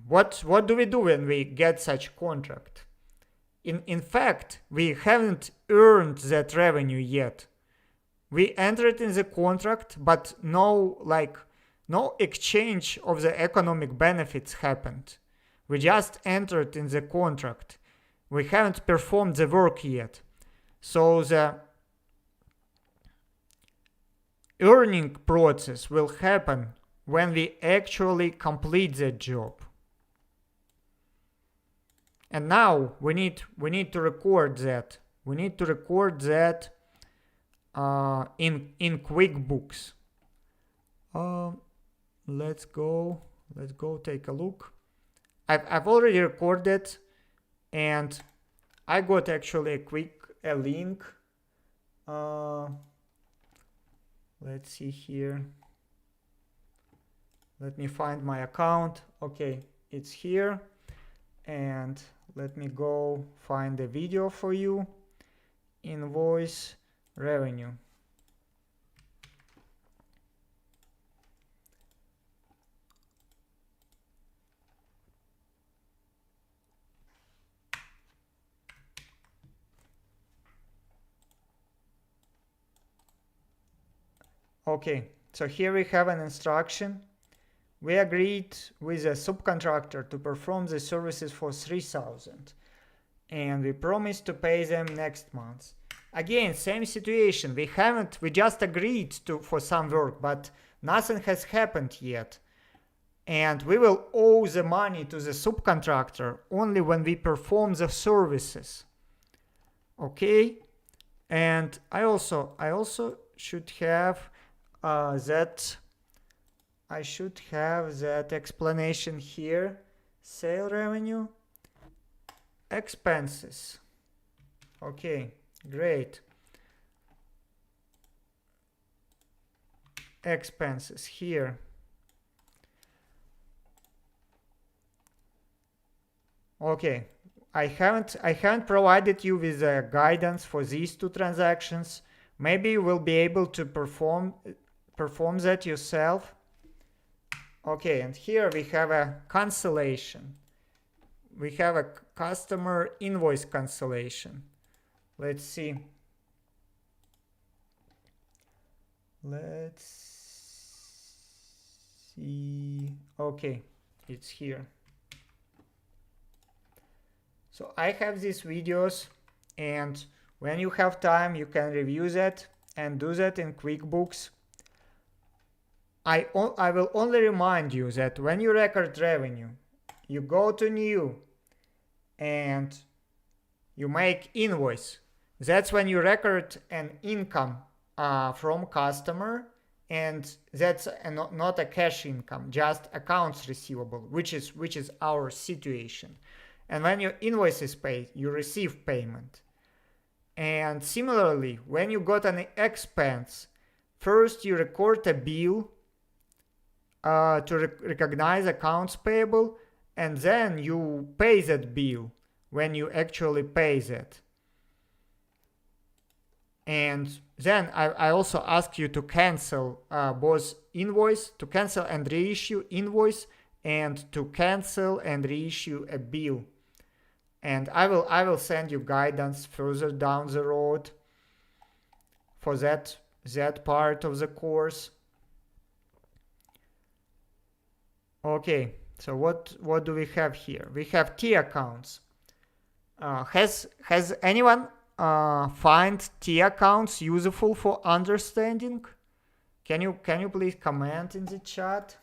What do we do when we get such contract? In fact, we haven't earned that revenue yet. We entered in the contract, but no exchange of the economic benefits happened. We just entered in the contract. We haven't performed the work yet. So the earning process will happen when we actually complete the job. And now we need to record that. We need to record that in QuickBooks. Let's go take a look. I've already recorded, and I got actually a link. Let's see here. Let me find my account. Okay, it's here. And let me go find the video for you. Invoice revenue. Okay, so here we have an instruction. We agreed with a subcontractor to perform the services for $3,000, and we promised to pay them next month. Again, same situation. We just agreed for some work, but nothing has happened yet. and we will owe the money to the subcontractor only when we perform the services. Okay, and I also should have that explanation here. Sale revenue, expenses. Okay, great. Expenses here. Okay, I haven't provided you with guidance for these two transactions. Maybe you will be able to perform that yourself. Okay, and here we have a cancellation. We have a customer invoice cancellation. Let's see. Okay, it's here. So I have these videos, and when you have time, you can review that and do that in QuickBooks. I will only remind you that when you record revenue, you go to new and you make invoice. That's when you record an income from customer, and that's not a cash income, just accounts receivable, which is our situation. And when your invoice is paid, you receive payment. And similarly, when you got an expense, first you record a bill to recognize accounts payable, and then you pay that bill when you actually pay that. And then I also ask you to cancel both invoice, to cancel and reissue invoice, and to cancel and reissue a bill. And I will send you guidance further down the road for that part of the course. Okay, so what do we have here? We have T accounts. Has anyone find T accounts useful for understanding? Can you please comment in the chat?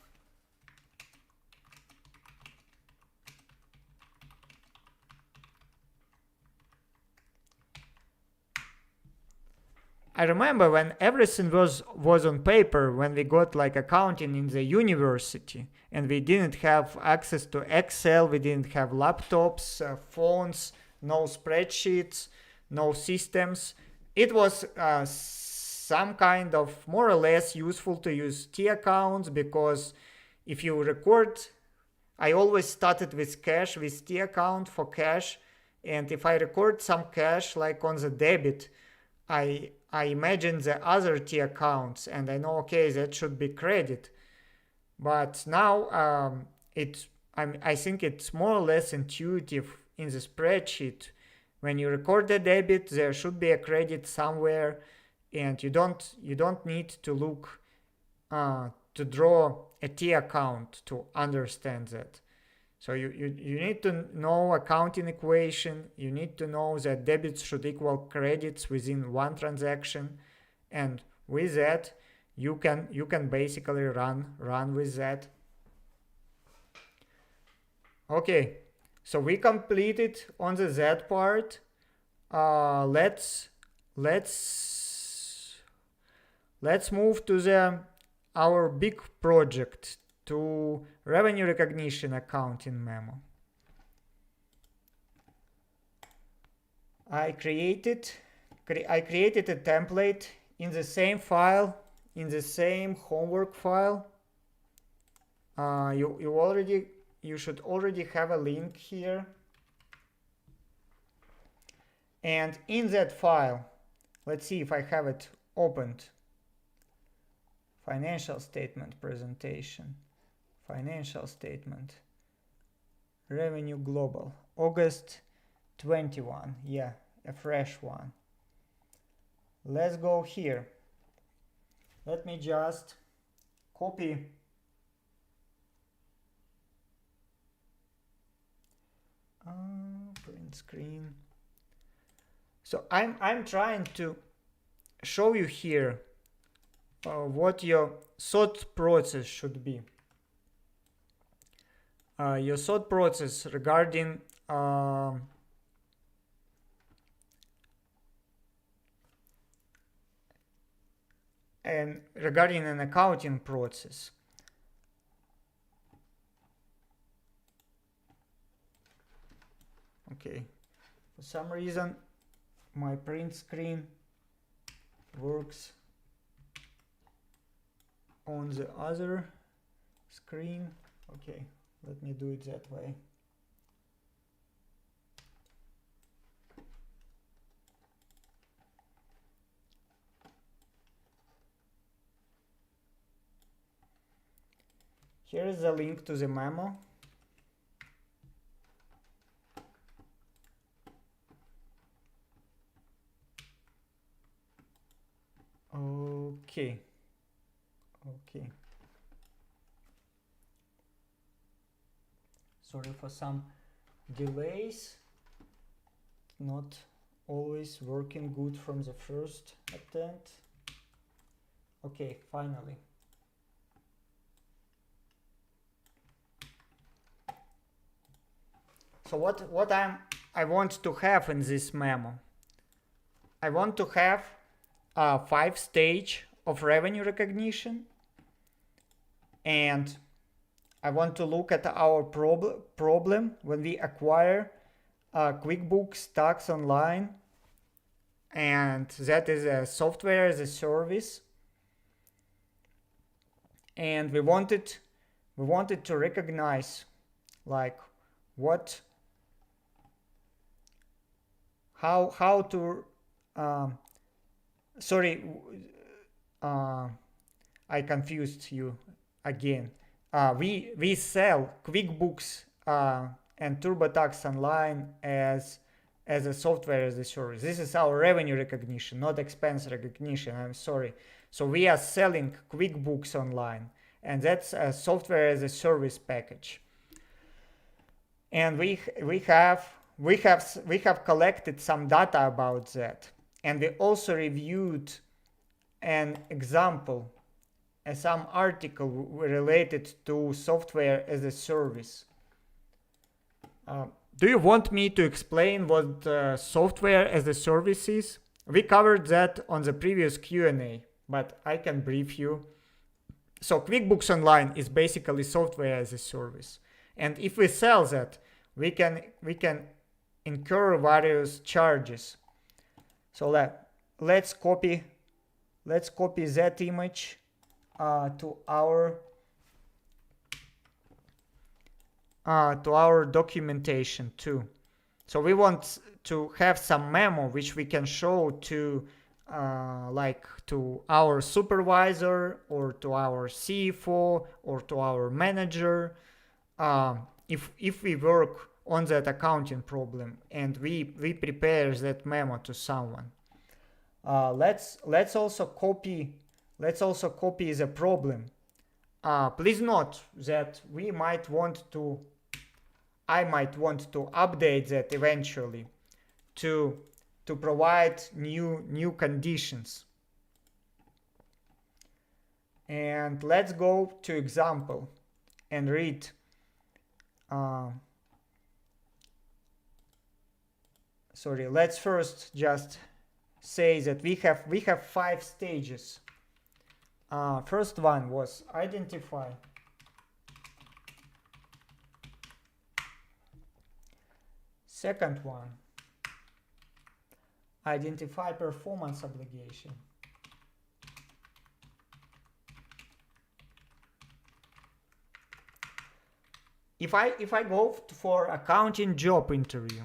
I remember when everything was on paper, when we got like accounting in the university, and we didn't have access to Excel, we didn't have laptops, phones, no spreadsheets, no systems. It was some kind of more or less useful to use T accounts, because if you record, I always started with cash, with T account for cash, and if I record some cash like on the debit, I imagine the other T accounts, and I know, okay, that should be credit. But now I think it's more or less intuitive in the spreadsheet. When you record the debit, there should be a credit somewhere, and you don't need to look to draw a T account to understand that. So you need to know accounting equation. You need to know that debits should equal credits within one transaction, and with that you can basically run with that. Okay, so we completed on the Z part. Let's move to our big project, to revenue recognition accounting memo. I created a template in the same file, in the same homework file. You should already have a link here. And in that file, let's see if I have it opened. Financial statement presentation. Financial statement. Revenue global. August 21. Yeah, a fresh one. Let's go here. Let me just copy print screen. So I'm trying to show you here what your thought process should be. your thought process regarding regarding an accounting process. Okay, for some reason my print screen works on the other screen. Okay, let me do it that way. Here is the link to the memo. Okay. Okay. Sorry for some delays. Not always working good from the first attempt. Okay, finally. So what I want to have in this memo? I want to have a 5-stage of revenue recognition, and I want to look at our problem when we acquire QuickBooks Tax Online, and that is a software as a service, and we wanted to recognize like how to sorry, I confused you again. We sell QuickBooks and TurboTax Online as a software as a service. This is our revenue recognition, not expense recognition. I'm sorry. So we are selling QuickBooks Online, and that's a software as a service package. And we have collected some data about that, and we also reviewed an example, some article related to software as a service. Do you want me to explain what software as a service is? We covered that on the previous Q&A, but I can brief you. So QuickBooks Online is basically software as a service, and if we sell that, we can incur various charges. So let's copy that image to our documentation too. So we want to have some memo which we can show to like to our supervisor or to our CFO or to our manager if we work on that accounting problem and we prepare that memo to someone. Let's also copy the problem. Please note that I might want to update that eventually to provide new conditions. And let's go to example and read. Sorry, let's first just say that we have 5 stages. First one was identify. Second one, identify performance obligation. If I go for accounting job interview,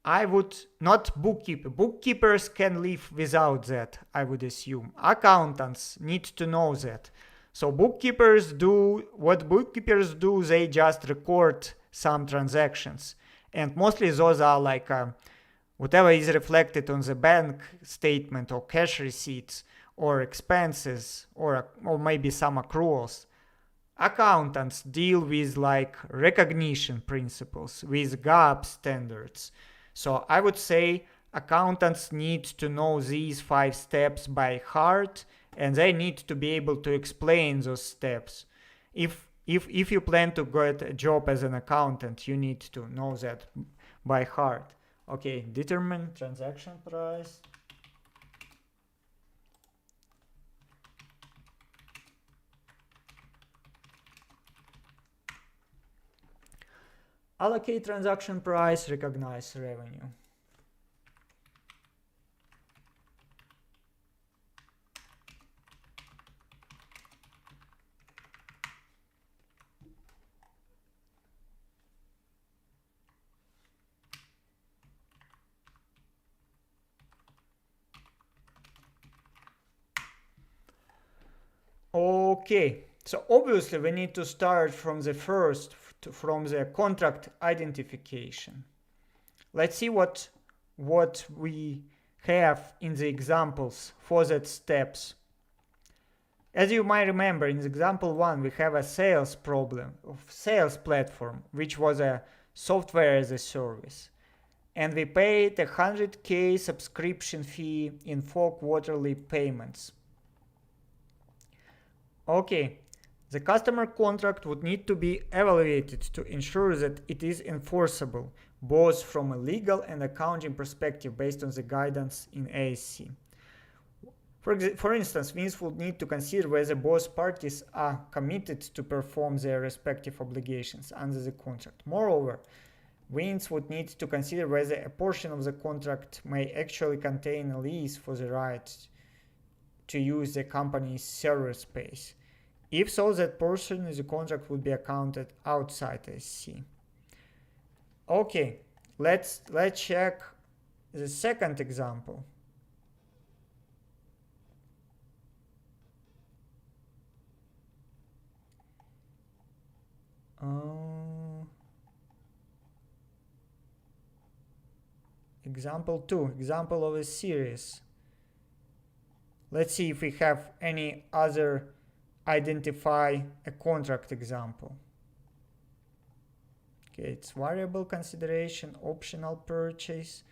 I would not bookkeeper. Bookkeepers can live without that, I would assume. Accountants need to know that. So bookkeepers do what bookkeepers do, they just record some transactions. And mostly those are like whatever is reflected on the bank statement or cash receipts or expenses or maybe some accruals. Accountants deal with like recognition principles, with GAAP standards. So I would say accountants need to know these 5 steps by heart, and they need to be able to explain those steps. If if you plan to get a job as an accountant, you need to know that by heart. Okay, determine transaction price. Allocate transaction price, recognize revenue. Okay, so obviously we need to start from the from the contract identification. Let's see what we have in the examples for that steps. As you might remember, in example 1, we have a sales problem of sales platform, which was a software as a service. And we paid a 100K subscription fee in 4 quarterly payments. Okay, the customer contract would need to be evaluated to ensure that it is enforceable, both from a legal and accounting perspective based on the guidance in ASC. For instance, Vince would need to consider whether both parties are committed to perform their respective obligations under the contract. Moreover, Vince would need to consider whether a portion of the contract may actually contain a lease for the right to use the company's server space. If so, that portion of the contract would be accounted outside SC. Okay, let's check the second example. Example 2, example of a series. Let's see if we have any other identify a contract example. Okay, it's variable consideration, optional purchase,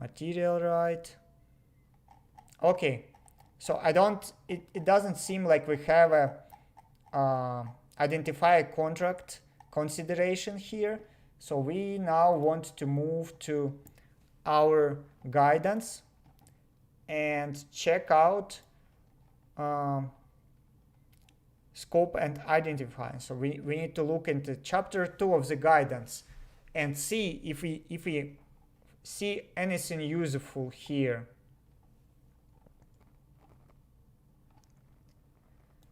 material right. Okay, so it doesn't seem like we have a identify a contract consideration here. So we now want to move to our guidance and check out scope and identify. So we need to look into chapter 2 of the guidance and see if we see anything useful here.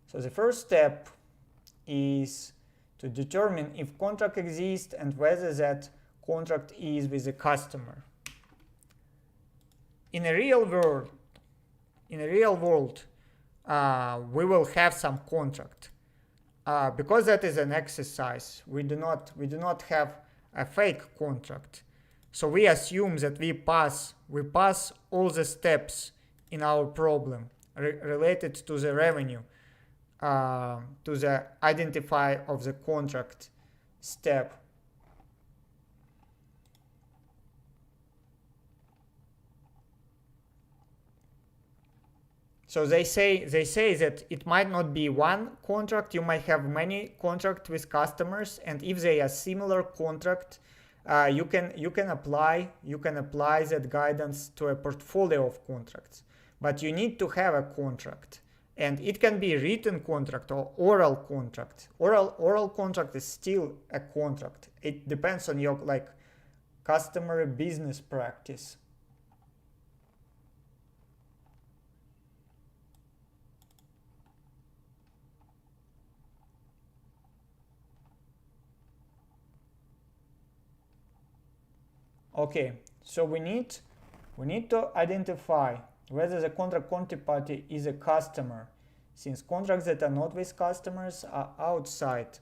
So the first step is to determine if contract exists and whether that contract is with the customer. In a real world, we will have some contract. Because that is an exercise, we do not have a fake contract. So we assume that we pass all the steps in our problem related to the revenue, to the identify of the contract step. So they say that it might not be one contract, you might have many contracts with customers, and if they are similar contract, you can apply that guidance to a portfolio of contracts. But you need to have a contract, and it can be written contract or oral contract. Oral contract is still a contract. It depends on your customer business practice. Okay, so we need to identify whether the contract counterparty is a customer, since contracts that are not with customers are outside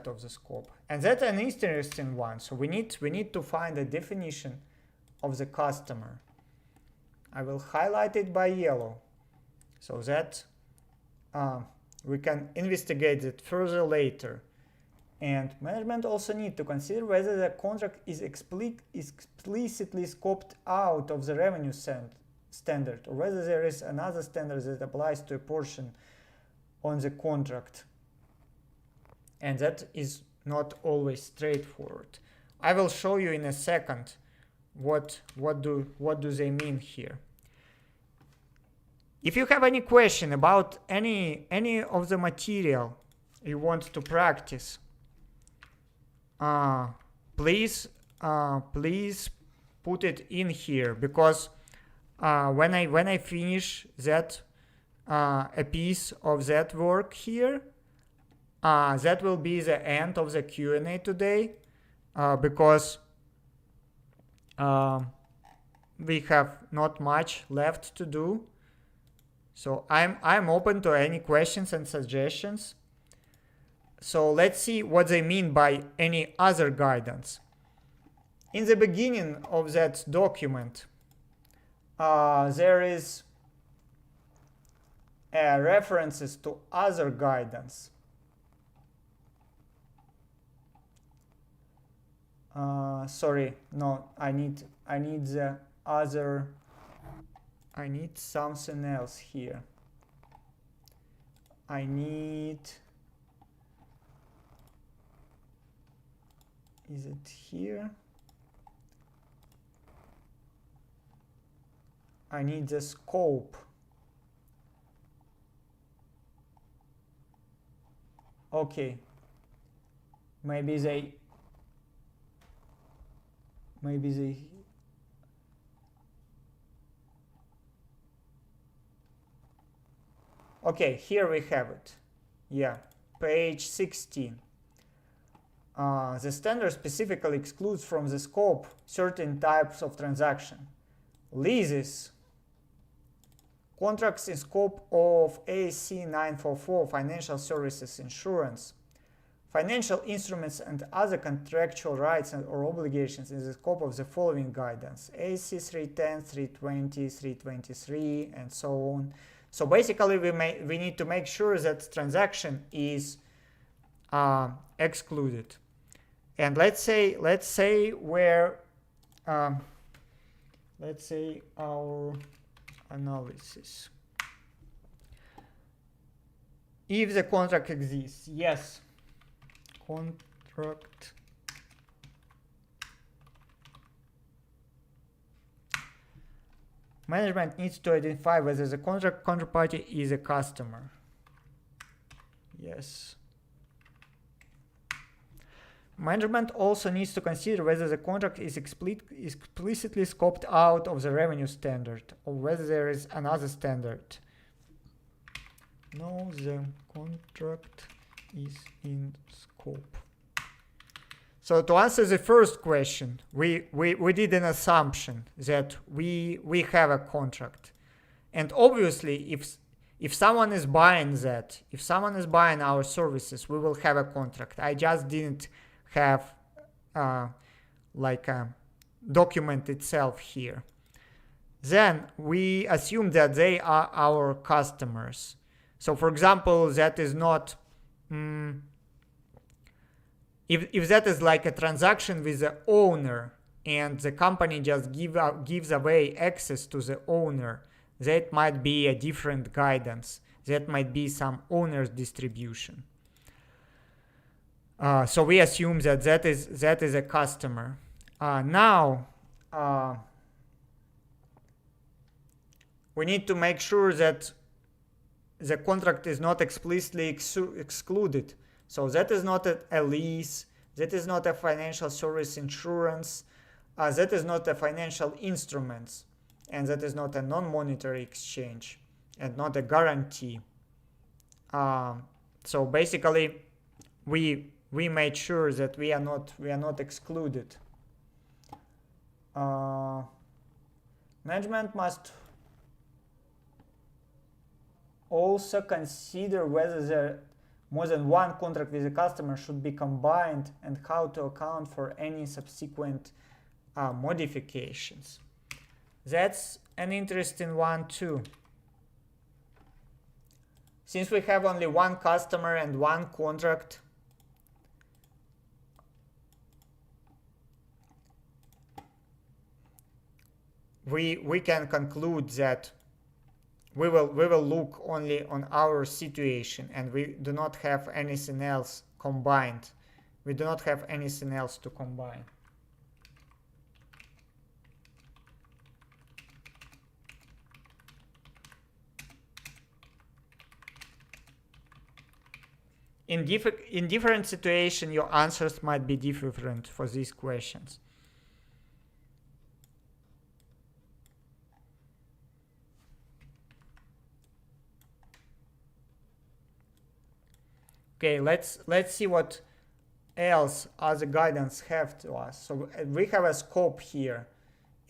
of the scope, and that's an interesting one. So we need to find a definition of the customer. I will highlight it by yellow, so that we can investigate it further later. And management also need to consider whether the contract is explicitly scoped out of the revenue standard, or whether there is another standard that applies to a portion on the contract, and that is not always straightforward. I will show you in a second what do they mean here. If you have any question about any of the material you want to practice, please put it in here, because when I finish that a piece of that work here, that will be the end of the Q&A today, because we have not much left to do. So I'm open to any questions and suggestions. So let's see what they mean by any other guidance. In the beginning of that document, there is references to other guidance. Sorry, no, I need the other. I need something else here. I need. Is it here? I need the scope. Okay. Maybe they. Okay, here we have it. Yeah, page 16. The standard specifically excludes from the scope certain types of transaction. Leases, contracts in scope of ASC 944, financial services insurance, financial instruments and other contractual rights or obligations in the scope of the following guidance: ASC 310, 320, 323, and so on. So basically, we need to make sure that transaction is excluded. And let's say where let's say our analysis. If the contract exists, yes, contract management needs to identify whether the contract counterparty is a customer. Yes. Management also needs to consider whether the contract is explicitly scoped out of the revenue standard or whether there is another standard. No, the contract is in scope. So to answer the first question, we did an assumption that we have a contract. And obviously, if someone is buying that, if someone is buying our services, we will have a contract. I just didn't have like a document itself here. Then we assume that they are our customers. So for example, that is not if that is like a transaction with the owner and the company just gives away access to the owner, that might be a different guidance. That might be some owner's distribution. So we assume that is a customer. Now we need to make sure that the contract is not explicitly excluded. So that is not a lease, that is not a financial service insurance, that is not a financial instruments, and that is not a non-monetary exchange and not a guarantee. So basically, we made sure that we are not excluded. Management must also consider whether there more than one contract with a customer should be combined and how to account for any subsequent modifications. That's an interesting one too. Since we have only one customer and one contract, we can conclude that we will look only on our situation, and we do not have anything else combined. We do not have anything else to combine. In different situations, your answers might be different for these questions. Okay, let's see what else other guidance have to us. So we have a scope here,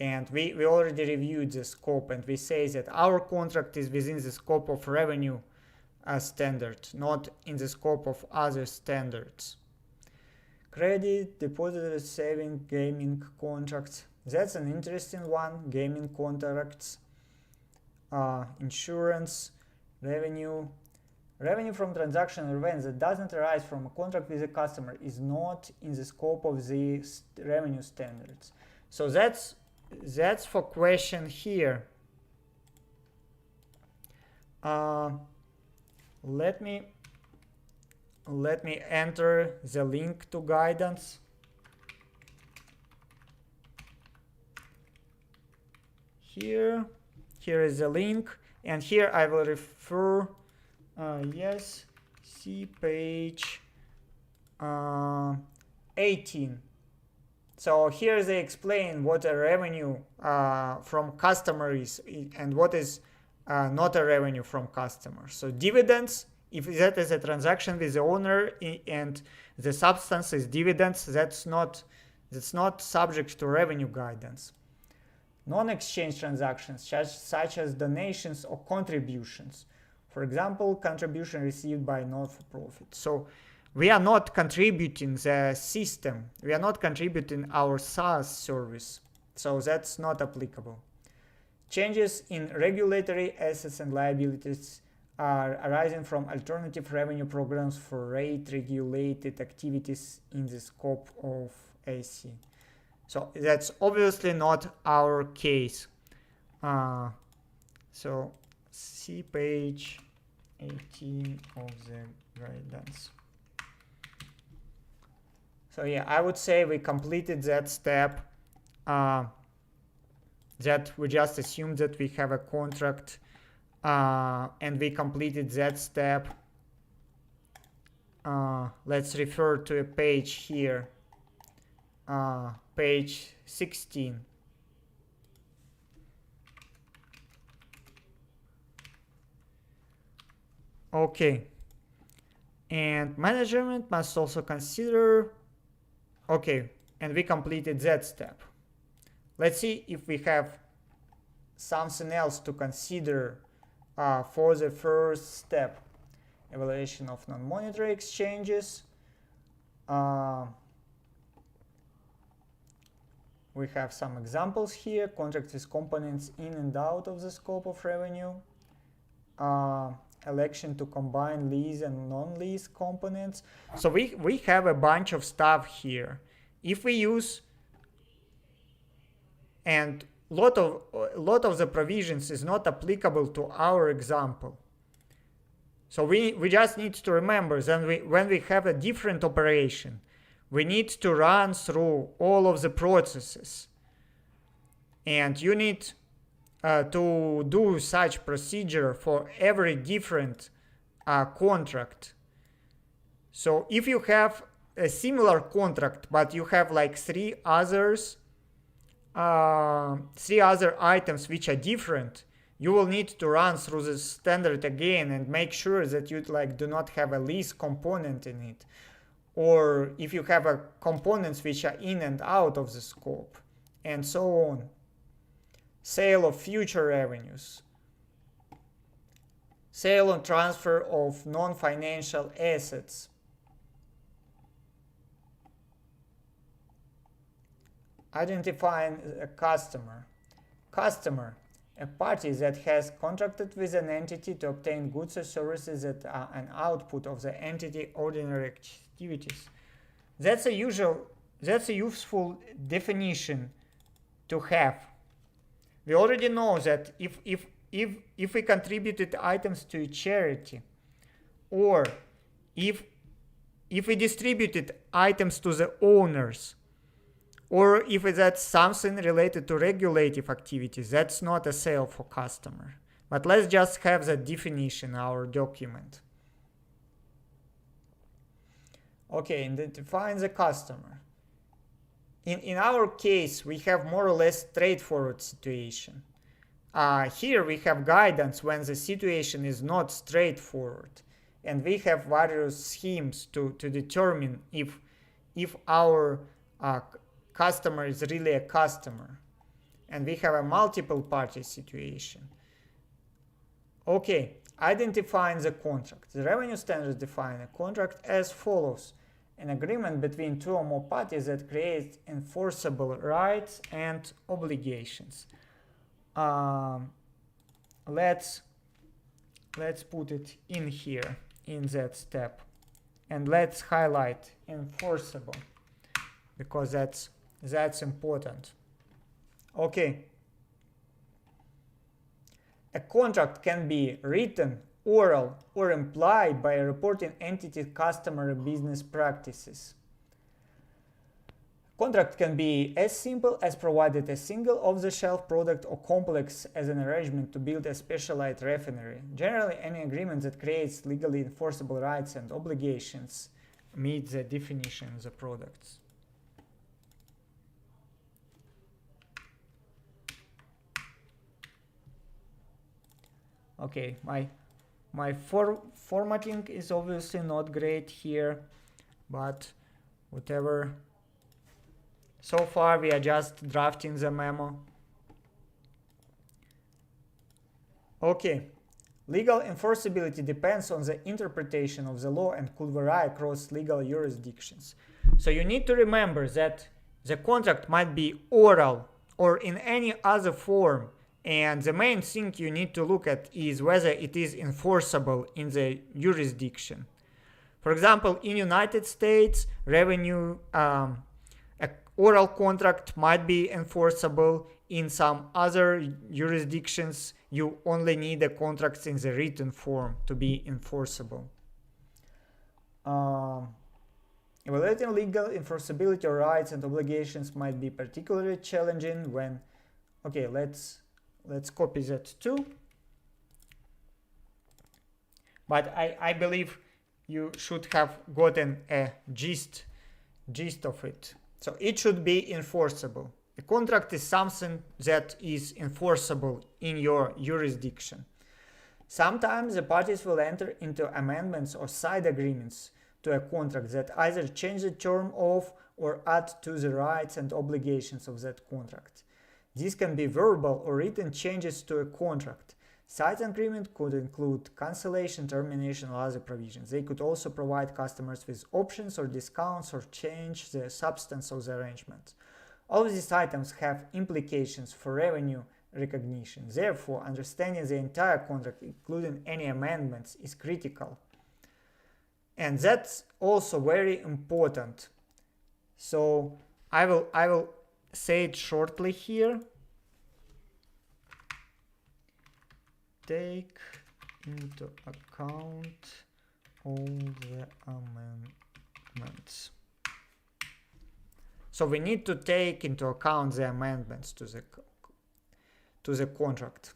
and we already reviewed the scope, and we say that our contract is within the scope of revenue standard, not in the scope of other standards. Credit, depository saving, gaming contracts. That's an interesting one. Gaming contracts, insurance, revenue. Revenue from transaction or events that doesn't arise from a contract with a customer is not in the scope of the revenue standards. So that's for question here. Let me enter the link to guidance. Here is the link, and here I will refer. Yes, see page 18. So here they explain what a revenue from customer is and what is not a revenue from customers. So dividends, if that is a transaction with the owner and the substance is dividends, that's not subject to revenue guidance. Non-exchange transactions such as donations or contributions. For example, contribution received by not-for-profit. So we are not contributing the system. We are not contributing our SaaS service. So that's not applicable. Changes in regulatory assets and liabilities are arising from alternative revenue programs for rate-regulated activities in the scope of AC. So that's obviously not our case. So see page 18 of the guidance. So yeah, I would say we completed that step. That we just assumed that we have a contract, and we completed that step. Let's refer to a page here, page 16. Okay, and management must also consider. Okay, and we completed that step. Let's see if we have something else to consider for the first step. Evaluation of non-monetary exchanges. We have some examples here. Contracts with components in and out of the scope of revenue. Election to combine lease and non-lease components. So we have a bunch of stuff here. If we use, and lot of the provisions is not applicable to our example. So we just need to remember that when we have a different operation, we need to run through all of the processes, and you need to do such procedure for every different contract. So if you have a similar contract, but you have like three other items which are different, you will need to run through the standard again and make sure that you do not have a lease component in it, or if you have components which are in and out of the scope, and so on. Sale of future revenues. Sale and transfer of non-financial assets. Identifying a customer. Customer, a party that has contracted with an entity to obtain goods or services that are an output of the entity ordinary activities. That's a useful definition to have. We already know that if if we contributed items to a charity, or if we distributed items to the owners, or if that's something related to regulative activities, that's not a sale for customer. But let's just have the definition in our document. Okay, identifying the customer. In our case, we have more or less straightforward situation. Here we have guidance when the situation is not straightforward. And we have various schemes to determine if our customer is really a customer. And we have a multiple party situation. Okay, identifying the contract. The revenue standards define a contract as follows: an agreement between two or more parties that creates enforceable rights and obligations. Let's put it in here in that step, and let's highlight enforceable, because that's important. Okay. A contract can be written, oral, or implied by a reporting entity's customer business practices. Contract can be as simple as provided a single off-the-shelf product or complex as an arrangement to build a specialized refinery. Generally, any agreement that creates legally enforceable rights and obligations meets the definition of the products. Okay, my formatting is obviously not great here, but whatever. So far we are just drafting the memo. Okay, legal enforceability depends on the interpretation of the law and could vary across legal jurisdictions. So you need to remember that the contract might be oral or in any other form. And the main thing you need to look at is whether it is enforceable in the jurisdiction. For example, in United States, revenue oral contract might be enforceable. In some other jurisdictions, you only need a contract in the written form to be enforceable. Evaluating legal enforceability of rights and obligations might be particularly challenging when... Okay, let's copy that too. But I believe you should have gotten a gist of it. So it should be enforceable. A contract is something that is enforceable in your jurisdiction. Sometimes the parties will enter into amendments or side agreements to a contract that either change the term of or add to the rights and obligations of that contract. These can be verbal or written changes to a contract. Side agreement could include cancellation, termination, or other provisions. They could also provide customers with options or discounts or change the substance of the arrangement. All of these items have implications for revenue recognition. Therefore, understanding the entire contract, including any amendments, is critical. And that's also very important. So I will say it shortly here. Take into account all the amendments. So we need to take into account the amendments to the contract.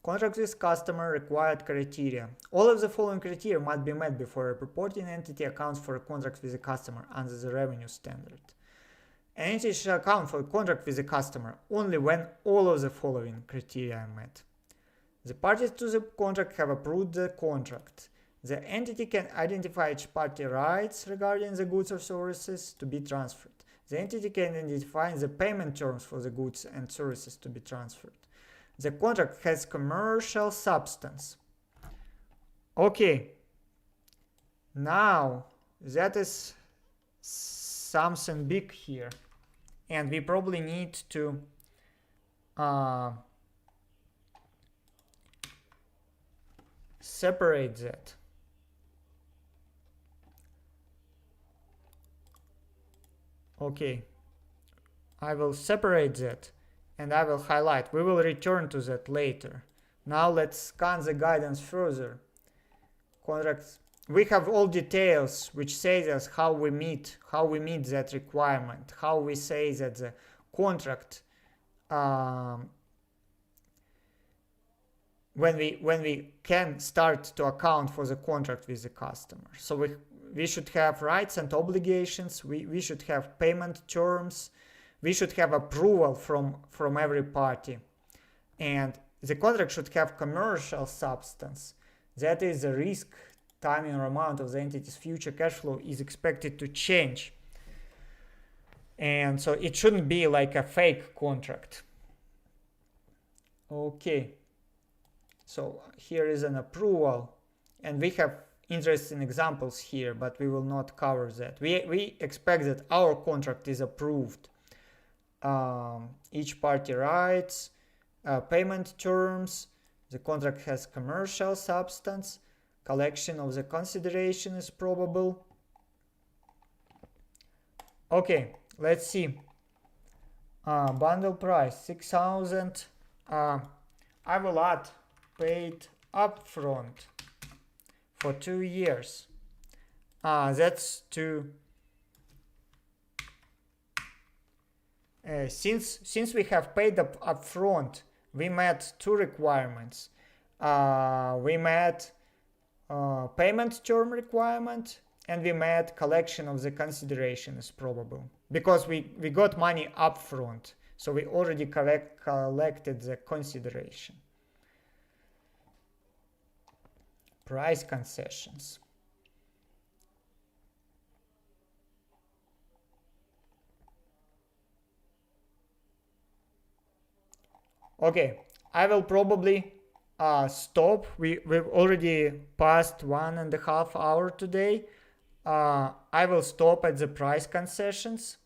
Contract with customer required criteria. All of the following criteria must be met before a reporting entity accounts for a contract with a customer under the revenue standard. An entity shall account for a contract with a customer only when all of the following criteria are met. The parties to the contract have approved the contract. The entity can identify each party rights regarding the goods or services to be transferred. The entity can identify the payment terms for the goods and services to be transferred. The contract has commercial substance. Okay. Now, that is something big here. And we probably need to separate that. Okay, I will separate that and I will highlight. We will return to that later. Now let's scan the guidance further. Contracts. We have all details which says us how we meet that requirement, how we say that the contract when we can start to account for the contract with the customer. So we should have rights and obligations, we should have payment terms, we should have approval from every party, and the contract should have commercial substance. That is the risk, timing, or amount of the entity's future cash flow is expected to change. And so it shouldn't be like a fake contract. Okay. So here is an approval, and we have interesting examples here, but we will not cover that. We expect that our contract is approved. Each party rights, payment terms, the contract has commercial substance, collection of the consideration is probable. Okay, let's see. Bundle price 6,000. I will add paid upfront for 2 years. That's to since we have paid upfront, we met 2 requirements. We met payment term requirement, and we met collection of the consideration is probable, because we got money upfront, so we already collected the consideration. Price concessions. Okay, I will probably stop. We've already passed 1.5 hours today. I will stop at the price concessions.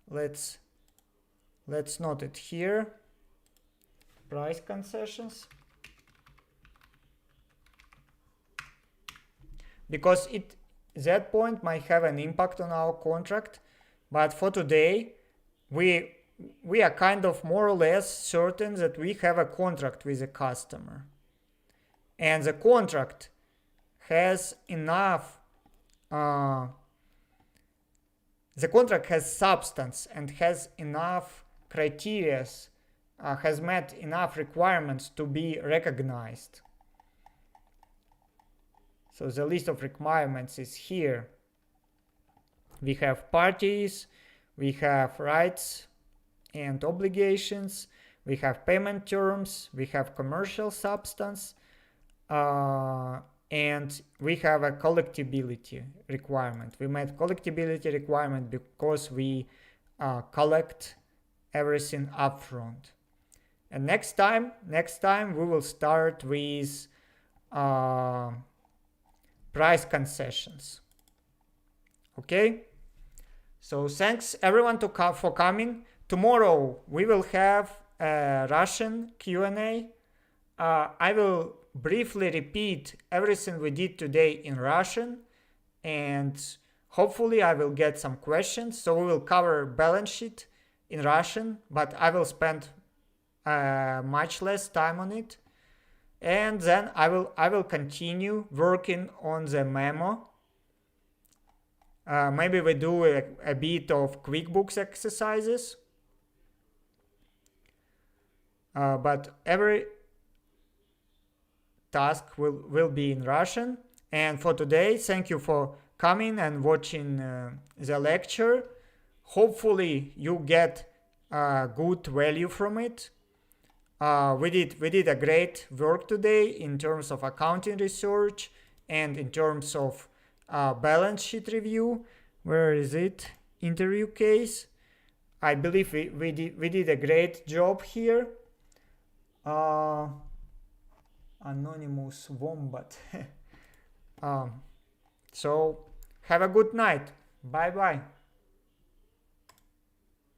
Let's note it here. Price concessions. Because that point might have an impact on our contract, but for today we are kind of more or less certain that we have a contract with a customer, and the contract has enough the contract has substance and has enough criteria, has met enough requirements to be recognized. So the list of requirements is here. We have parties, we have rights and obligations, we have payment terms, we have commercial substance, and we have a collectibility requirement. We met collectibility requirement because we collect everything upfront. And next time we will start with price concessions. Okay, so thanks everyone for coming. Tomorrow we will have a Russian Q&A. I will briefly repeat everything we did today in Russian, and hopefully I will get some questions. So we will cover balance sheet in Russian, but I will spend much less time on it. And then I will continue working on the memo. Maybe we do a bit of QuickBooks exercises. But every task will be in Russian. And for today, thank you for coming and watching the lecture. Hopefully you get good value from it. We did a great work today in terms of accounting research and in terms of balance sheet review. Where is it? Interview case. I believe we did a great job here. Anonymous Wombat. So have a good night. Bye bye.